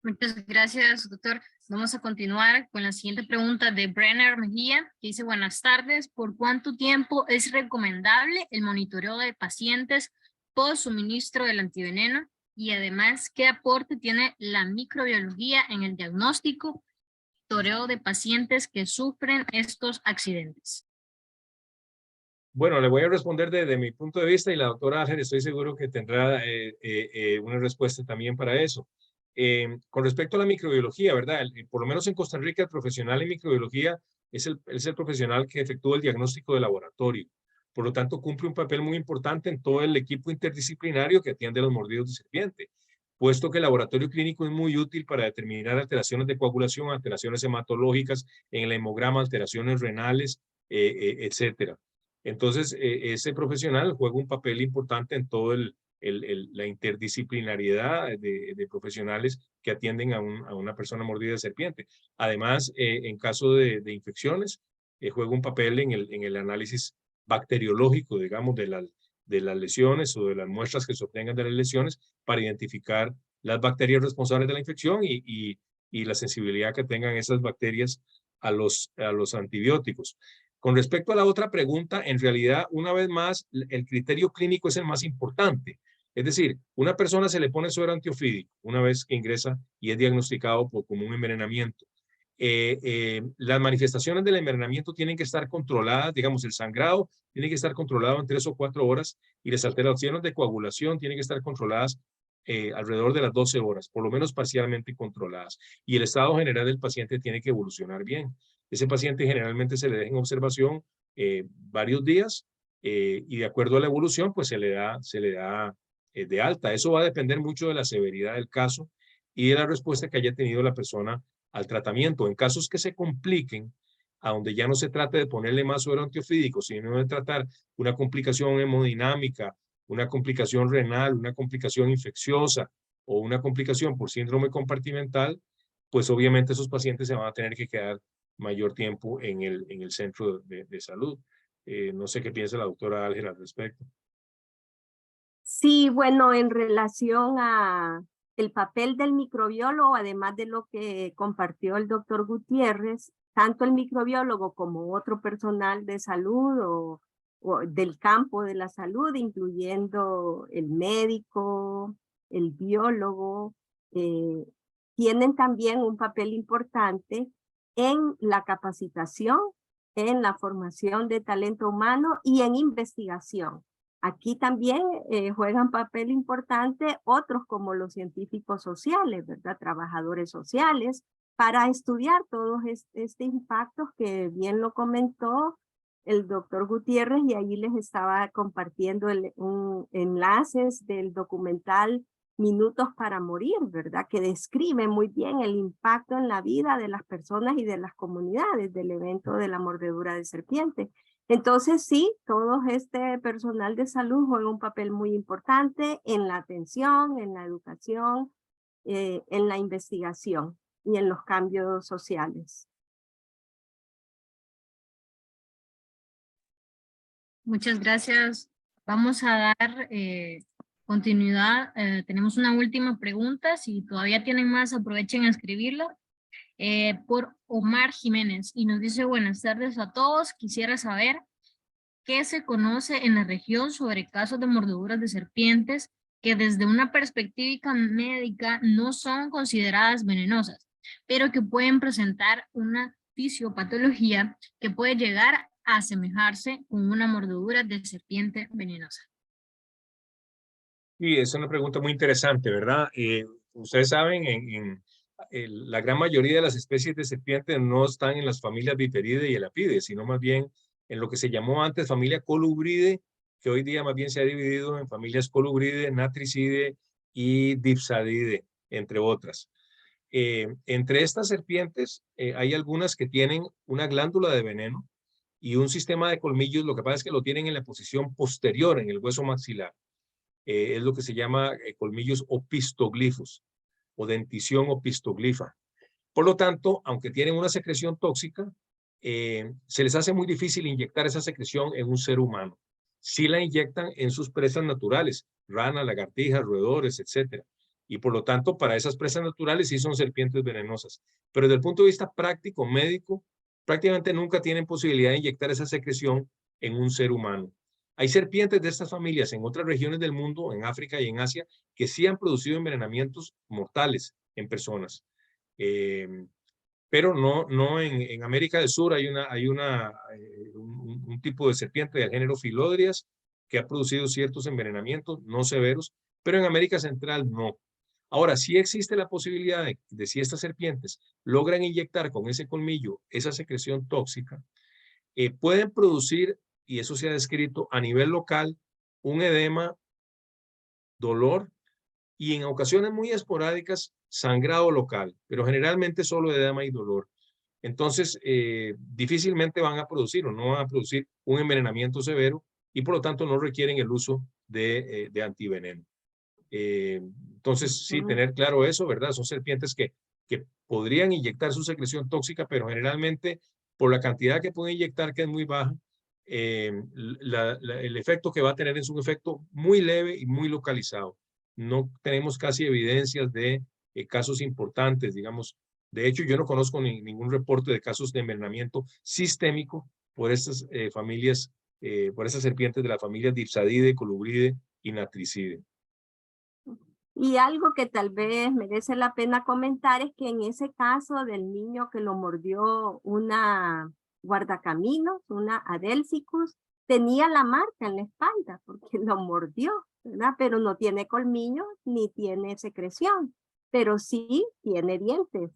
Muchas gracias, doctor. Vamos a continuar con la siguiente pregunta de Brenner Mejía, que dice, buenas tardes, ¿por cuánto tiempo es recomendable el monitoreo de pacientes post suministro del antiveneno? Y además, ¿qué aporte tiene la microbiología en el diagnóstico, monitoreo de pacientes que sufren estos accidentes? Bueno, le voy a responder desde mi punto de vista y la doctora Ángel estoy seguro que tendrá una respuesta también para eso. Con respecto a la microbiología, ¿verdad? Por lo menos en Costa Rica, el profesional en microbiología es el profesional que efectúa el diagnóstico de laboratorio. Por lo tanto, cumple un papel muy importante en todo el equipo interdisciplinario que atiende a los mordidos de serpiente, puesto que el laboratorio clínico es muy útil para determinar alteraciones de coagulación, alteraciones hematológicas, en el hemograma, alteraciones renales, etcétera. Entonces, ese profesional juega un papel importante en todo la interdisciplinariedad de profesionales que atienden a una persona mordida de serpiente. Además, en caso de infecciones, juega un papel en el análisis bacteriológico, digamos, de las lesiones o de las muestras que se obtengan de las lesiones para identificar las bacterias responsables de la infección y la sensibilidad que tengan esas bacterias a los antibióticos. Con respecto a la otra pregunta, en realidad, una vez más, el criterio clínico es el más importante. Es decir, una persona se le pone suero antiofídico una vez que ingresa y es diagnosticado como un envenenamiento. Las manifestaciones del envenenamiento tienen que estar controladas, digamos, el sangrado tiene que estar controlado en 3 o 4 horas y las alteraciones de coagulación tienen que estar controladas alrededor de las 12 horas, por lo menos parcialmente controladas. Y el estado general del paciente tiene que evolucionar bien. Ese paciente generalmente se le deja en observación varios días y de acuerdo a la evolución, pues se le da de alta. Eso va a depender mucho de la severidad del caso y de la respuesta que haya tenido la persona al tratamiento. En casos que se compliquen, a donde ya no se trate de ponerle más suero antiofídico, sino de tratar una complicación hemodinámica, una complicación renal, una complicación infecciosa o una complicación por síndrome compartimental, pues obviamente esos pacientes se van a tener que quedar mayor tiempo en el centro de salud. No sé qué piensa la doctora Ángela al respecto. Sí, bueno, en relación a el papel del microbiólogo, además de lo que compartió el doctor Gutiérrez, tanto el microbiólogo como otro personal de salud o del campo de la salud, incluyendo el médico, el biólogo, tienen también un papel importante en la capacitación, en la formación de talento humano y en investigación. Aquí también juegan papel importante otros como los científicos sociales, ¿verdad? Trabajadores sociales, para estudiar todos estos impactos que bien lo comentó el doctor Gutiérrez y ahí les estaba compartiendo enlaces del documental Minutos para morir, ¿verdad? Que describe muy bien el impacto en la vida de las personas y de las comunidades del evento de la mordedura de serpiente. Entonces sí, todo este personal de salud juega un papel muy importante en la atención, en la educación, en la investigación y en los cambios sociales. Muchas gracias. Vamos a dar continuidad. Tenemos una última pregunta. Si todavía tienen más, aprovechen a escribirla. Por Omar Jiménez. Y nos dice, buenas tardes a todos. Quisiera saber qué se conoce en la región sobre casos de mordeduras de serpientes que desde una perspectiva médica no son consideradas venenosas, pero que pueden presentar una fisiopatología que puede llegar a asemejarse con una mordedura de serpiente venenosa. Sí, es una pregunta muy interesante, ¿verdad? Ustedes saben, la gran mayoría de las especies de serpientes no están en las familias Viperidae y Elapidae, sino más bien en lo que se llamó antes familia Colubridae, que hoy día más bien se ha dividido en familias Colubridae, Natricidae y Dipsadidae, entre otras. Entre estas serpientes hay algunas que tienen una glándula de veneno y un sistema de colmillos, lo que pasa es que lo tienen en la posición posterior, en el hueso maxilar. Es lo que se llama colmillos opistoglifos o dentición opistoglifa. Por lo tanto, aunque tienen una secreción tóxica, se les hace muy difícil inyectar esa secreción en un ser humano. Sí la inyectan en sus presas naturales, ranas, lagartijas, roedores, etc. Y por lo tanto, para esas presas naturales sí son serpientes venenosas. Pero desde el punto de vista práctico, médico, prácticamente nunca tienen posibilidad de inyectar esa secreción en un ser humano. Hay serpientes de estas familias en otras regiones del mundo, en África y en Asia, que sí han producido envenenamientos mortales en personas. Pero no en América del Sur hay un tipo de serpiente del género Philodrias que ha producido ciertos envenenamientos, no severos, pero en América Central no. Ahora, sí existe la posibilidad de si estas serpientes logran inyectar con ese colmillo esa secreción tóxica, pueden producir, y eso se ha descrito a nivel local, un edema, dolor y en ocasiones muy esporádicas, sangrado local, pero generalmente solo edema y dolor. Entonces, difícilmente van a producir o no van a producir un envenenamiento severo y por lo tanto no requieren el uso de antiveneno. Entonces, sí, tener claro eso, ¿verdad? Son serpientes que podrían inyectar su secreción tóxica, pero generalmente por la cantidad que pueden inyectar, que es muy baja, el efecto que va a tener es un efecto muy leve y muy localizado. No tenemos casi evidencias de casos importantes, digamos. De hecho, yo no conozco ningún reporte de casos de envenenamiento sistémico por estas familias, por esas serpientes de la familia Dipsadidae, Colubridae y Natricidae. Y algo que tal vez merece la pena comentar es que en ese caso del niño que lo mordió una guardacaminos, una Adelphicus, tenía la marca en la espalda porque lo mordió, ¿verdad? Pero no tiene colmillos ni tiene secreción, pero sí tiene dientes.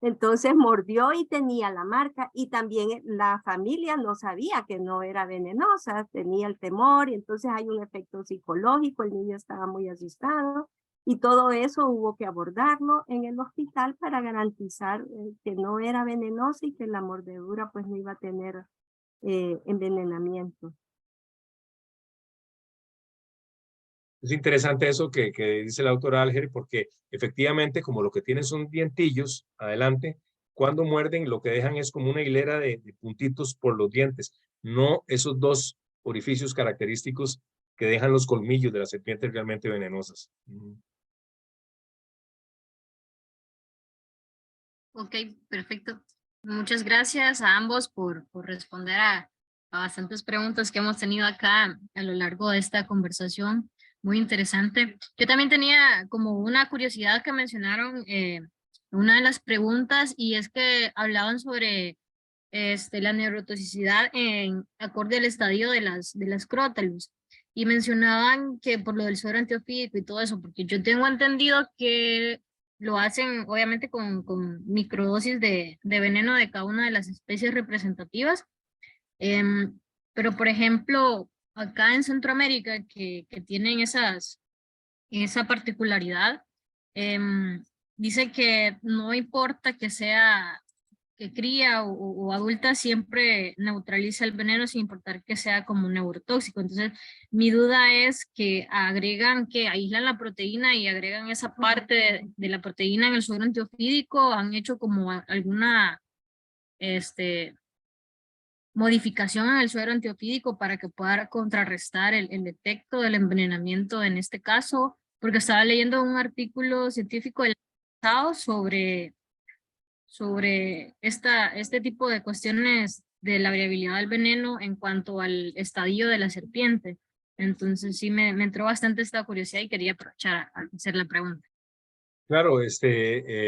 Entonces mordió y tenía la marca y también la familia no sabía que no era venenosa, tenía el temor y entonces hay un efecto psicológico, el niño estaba muy asustado y todo eso hubo que abordarlo en el hospital para garantizar que no era venenosa y que la mordedura pues no iba a tener envenenamiento. Es interesante eso que dice la autora Alger, porque efectivamente, como lo que tienen son dientillos adelante, cuando muerden lo que dejan es como una hilera de puntitos por los dientes, no esos dos orificios característicos que dejan los colmillos de las serpientes realmente venenosas. Ok, perfecto. Muchas gracias a ambos por responder a bastantes preguntas que hemos tenido acá a lo largo de esta conversación. Muy interesante. Yo también tenía como una curiosidad que mencionaron una de las preguntas y es que hablaban sobre la neurotoxicidad en acorde al estadio de las crótalus y mencionaban que por lo del suero antiofídico y todo eso, porque yo tengo entendido que lo hacen obviamente con microdosis de veneno de cada una de las especies representativas, pero por ejemplo acá en Centroamérica que tienen esas esa particularidad. Dice que no importa que sea que cría o adulta, siempre neutraliza el veneno sin importar que sea como neurotóxico. Entonces, mi duda es que agregan, que aíslan la proteína y agregan esa parte de la proteína en el suero antiofídico, han hecho como alguna modificación en el suero antiofídico para que pueda contrarrestar el efecto del envenenamiento en este caso, porque estaba leyendo un artículo científico del pasado sobre este tipo de cuestiones de la variabilidad del veneno en cuanto al estadio de la serpiente. Entonces sí me entró bastante esta curiosidad y quería aprovechar a hacer la pregunta. Claro,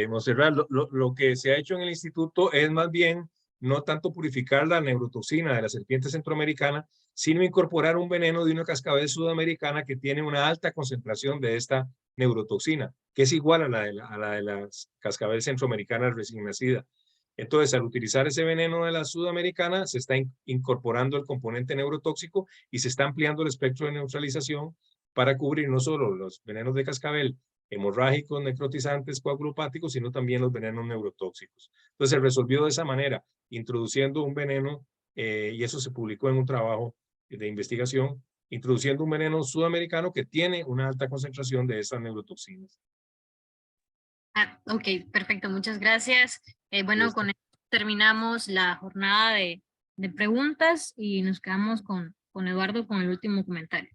Montserrat, lo que se ha hecho en el instituto es más bien no tanto purificar la neurotoxina de la serpiente centroamericana, sino incorporar un veneno de una cascabel sudamericana que tiene una alta concentración de esta neurotoxina, que es igual a la de la cascabel centroamericana recién nacida. Entonces, al utilizar ese veneno de la sudamericana, se está incorporando el componente neurotóxico y se está ampliando el espectro de neutralización para cubrir no solo los venenos de cascabel hemorrágicos, necrotizantes, coagulopáticos, sino también los venenos neurotóxicos. Entonces se resolvió de esa manera, introduciendo un veneno, y eso se publicó en un trabajo de investigación, introduciendo un veneno sudamericano que tiene una alta concentración de estas neurotoxinas. Ok, perfecto, muchas gracias. Bueno, con esto terminamos la jornada de preguntas y nos quedamos con Eduardo con el último comentario.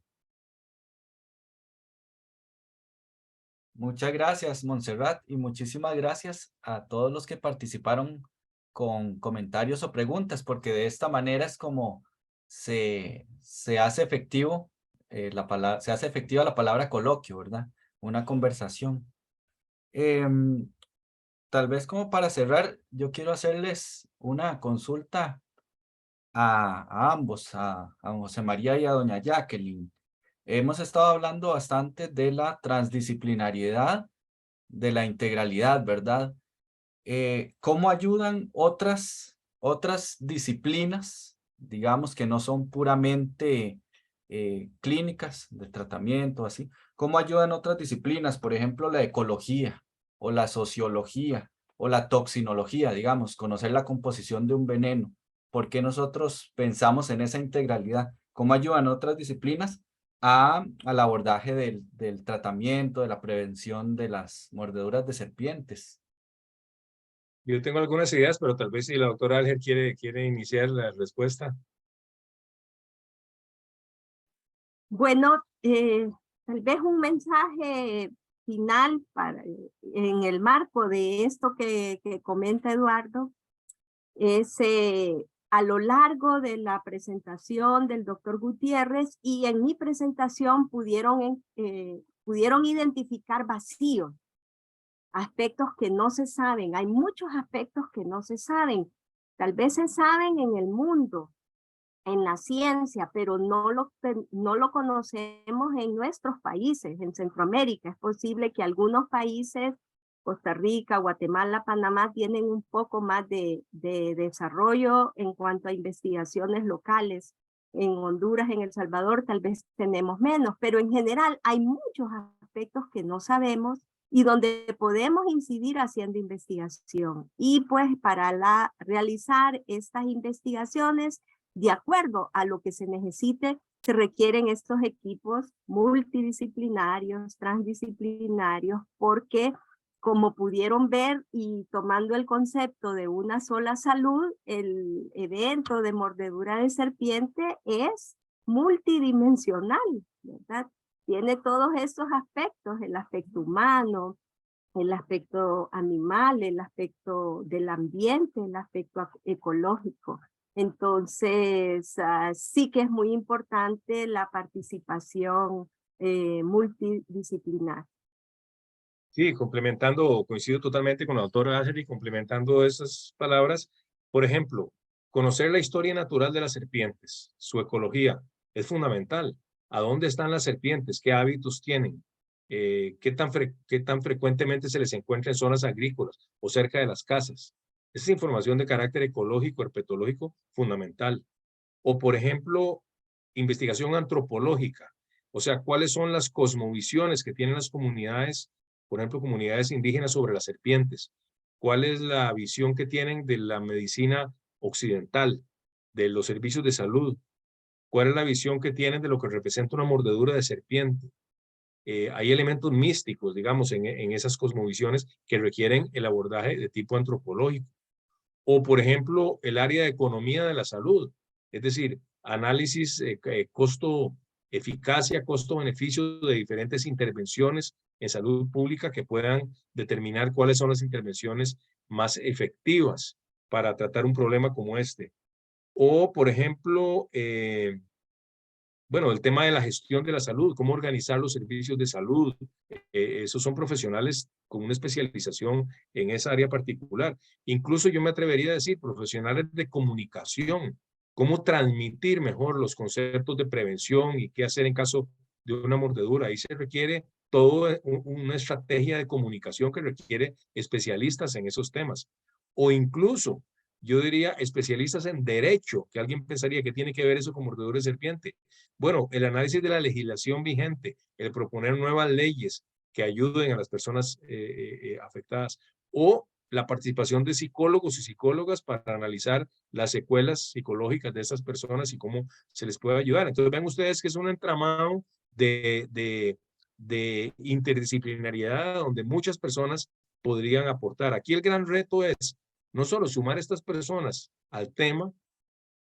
Muchas gracias, Montserrat, y muchísimas gracias a todos los que participaron con comentarios o preguntas, porque de esta manera es como se hace efectivo se hace efectiva la palabra coloquio, ¿verdad? Una conversación. Tal vez como para cerrar, yo quiero hacerles una consulta a ambos, a José María y a doña Jacqueline. Hemos estado hablando bastante de la transdisciplinariedad, de la integralidad, ¿verdad? ¿Cómo ayudan otras disciplinas, digamos, que no son puramente clínicas de tratamiento, así? ¿Cómo ayudan otras disciplinas? Por ejemplo, la ecología o la sociología o la toxinología, digamos, conocer la composición de un veneno. ¿Por qué nosotros pensamos en esa integralidad? ¿Cómo ayudan otras disciplinas al abordaje del tratamiento, de la prevención de las mordeduras de serpientes? Yo tengo algunas ideas, pero tal vez si la doctora Alger quiere iniciar la respuesta. Bueno, tal vez un mensaje final en el marco de esto que comenta Eduardo es a lo largo de la presentación del doctor Gutiérrez y en mi presentación pudieron identificar vacíos, aspectos que no se saben. Hay muchos aspectos que no se saben. Tal vez se saben en el mundo, en la ciencia, pero no lo conocemos en nuestros países, en Centroamérica. Es posible que algunos países, Costa Rica, Guatemala, Panamá, tienen un poco más de desarrollo en cuanto a investigaciones locales. En Honduras, en El Salvador, tal vez tenemos menos, pero en general hay muchos aspectos que no sabemos y donde podemos incidir haciendo investigación. Y pues para realizar estas investigaciones, de acuerdo a lo que se necesite, se requieren estos equipos multidisciplinarios, transdisciplinarios, porque como pudieron ver y tomando el concepto de una sola salud, el evento de mordedura de serpiente es multidimensional, ¿verdad? Tiene todos estos aspectos, el aspecto humano, el aspecto animal, el aspecto del ambiente, el aspecto ecológico. Entonces, sí que es muy importante la participación multidisciplinar. Sí, coincido totalmente con la doctora Asher y complementando esas palabras. Por ejemplo, conocer la historia natural de las serpientes, su ecología, es fundamental. ¿A dónde están las serpientes? ¿Qué hábitos tienen? ¿Qué tan frecuentemente se les encuentra en zonas agrícolas o cerca de las casas? Esa es información de carácter ecológico, herpetológico, fundamental. O, por ejemplo, investigación antropológica. O sea, cuáles son las cosmovisiones que tienen las comunidades, por ejemplo, comunidades indígenas sobre las serpientes. ¿Cuál es la visión que tienen de la medicina occidental, de los servicios de salud? ¿Cuál es la visión que tienen de lo que representa una mordedura de serpiente? Hay elementos místicos, digamos, en esas cosmovisiones que requieren el abordaje de tipo antropológico. O, por ejemplo, el área de economía de la salud, es decir, análisis costo-eficacia, costo-beneficio de diferentes intervenciones en salud pública que puedan determinar cuáles son las intervenciones más efectivas para tratar un problema como este. O, por ejemplo, bueno, el tema de la gestión de la salud, cómo organizar los servicios de salud. Esos son profesionales con una especialización en esa área particular. Incluso yo me atrevería a decir profesionales de comunicación, cómo transmitir mejor los conceptos de prevención y qué hacer en caso de una mordedura. Ahí se requiere toda una estrategia de comunicación que requiere especialistas en esos temas. O incluso, yo diría, especialistas en derecho, que alguien pensaría que tiene que ver eso con mordedura de serpiente. Bueno, el análisis de la legislación vigente, el proponer nuevas leyes que ayuden a las personas afectadas, o la participación de psicólogos y psicólogas para analizar las secuelas psicológicas de esas personas y cómo se les puede ayudar. Entonces, ven ustedes que es un entramado de interdisciplinariedad donde muchas personas podrían aportar. Aquí el gran reto es no solo sumar a estas personas al tema,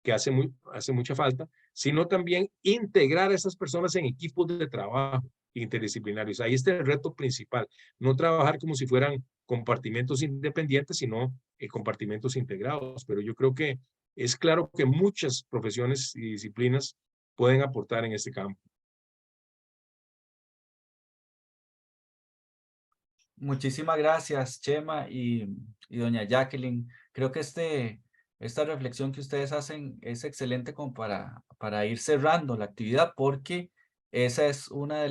que hace mucha falta, sino también integrar a esas personas en equipos de trabajo interdisciplinarios. Ahí está el reto principal, no trabajar como si fueran compartimentos independientes, sino compartimentos integrados. Pero yo creo que es claro que muchas profesiones y disciplinas pueden aportar en este campo. Muchísimas gracias, Chema y doña Jacqueline. Creo que esta reflexión que ustedes hacen es excelente como para ir cerrando la actividad, porque esa es una de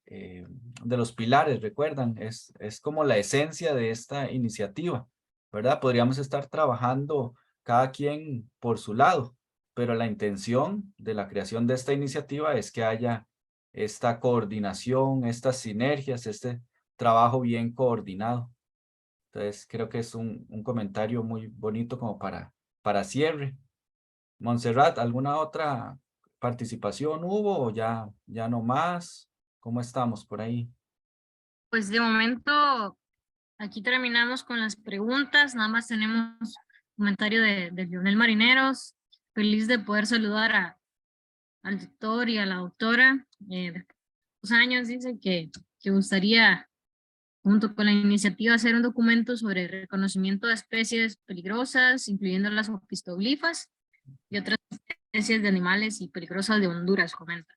de los pilares, recuerdan, es como la esencia de esta iniciativa, ¿verdad? Podríamos estar trabajando cada quien por su lado, pero la intención de la creación de esta iniciativa es que haya esta coordinación, estas sinergias, trabajo bien coordinado. Entonces, creo que es un comentario muy bonito como para cierre. Montserrat, ¿alguna otra participación hubo o ya no más? ¿Cómo estamos por ahí? Pues de momento, aquí terminamos con las preguntas. Nada más tenemos comentario de Lionel Marineros. Feliz de poder saludar al doctor y a la doctora. De 2 años dice que gustaría, junto con la iniciativa, hacer un documento sobre el reconocimiento de especies peligrosas, incluyendo las opistroglifas y otras especies de animales y peligrosas de Honduras, comenta.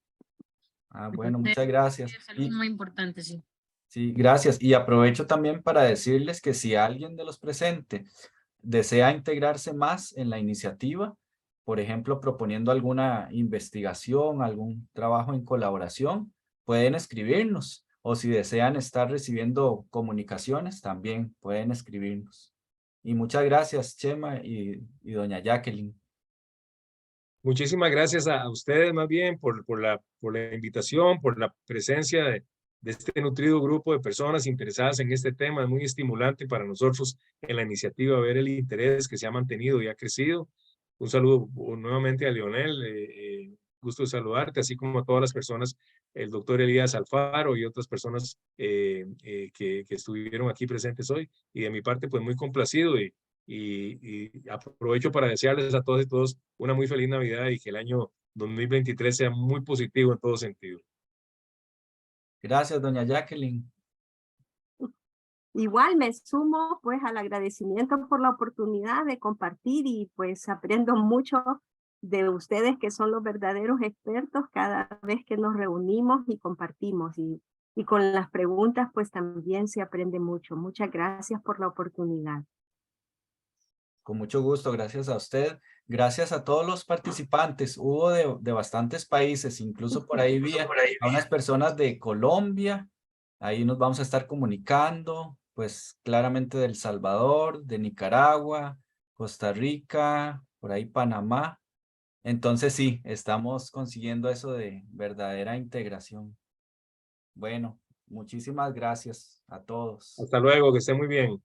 Bueno, muchas gracias. Es algo muy importante, sí. Sí, gracias. Y aprovecho también para decirles que si alguien de los presentes desea integrarse más en la iniciativa, por ejemplo, proponiendo alguna investigación, algún trabajo en colaboración, pueden escribirnos. O si desean estar recibiendo comunicaciones, también pueden escribirnos. Y muchas gracias, Chema y doña Jacqueline. Muchísimas gracias a ustedes más bien por la invitación, por la presencia de este nutrido grupo de personas interesadas en este tema. Es muy estimulante para nosotros en la iniciativa ver el interés que se ha mantenido y ha crecido. Un saludo nuevamente a Lionel, gusto de saludarte, así como a todas las personas, el doctor Elías Alfaro y otras personas que estuvieron aquí presentes hoy. Y de mi parte, pues muy complacido y aprovecho para desearles a todos y todos una muy feliz Navidad y que el año 2023 sea muy positivo en todo sentido. Gracias, doña Jacqueline. Igual me sumo pues al agradecimiento por la oportunidad de compartir y pues aprendo mucho de ustedes que son los verdaderos expertos cada vez que nos reunimos y compartimos y con las preguntas pues también se aprende mucho. Muchas gracias por la oportunidad. Con mucho gusto, gracias a usted. Gracias a todos los participantes. Hubo de bastantes países, incluso por ahí vi a unas personas de Colombia. Ahí nos vamos a estar comunicando, pues claramente de El Salvador, de Nicaragua, Costa Rica, por ahí Panamá. Entonces sí, estamos consiguiendo eso de verdadera integración. Bueno, muchísimas gracias a todos. Hasta luego, que esté muy bien.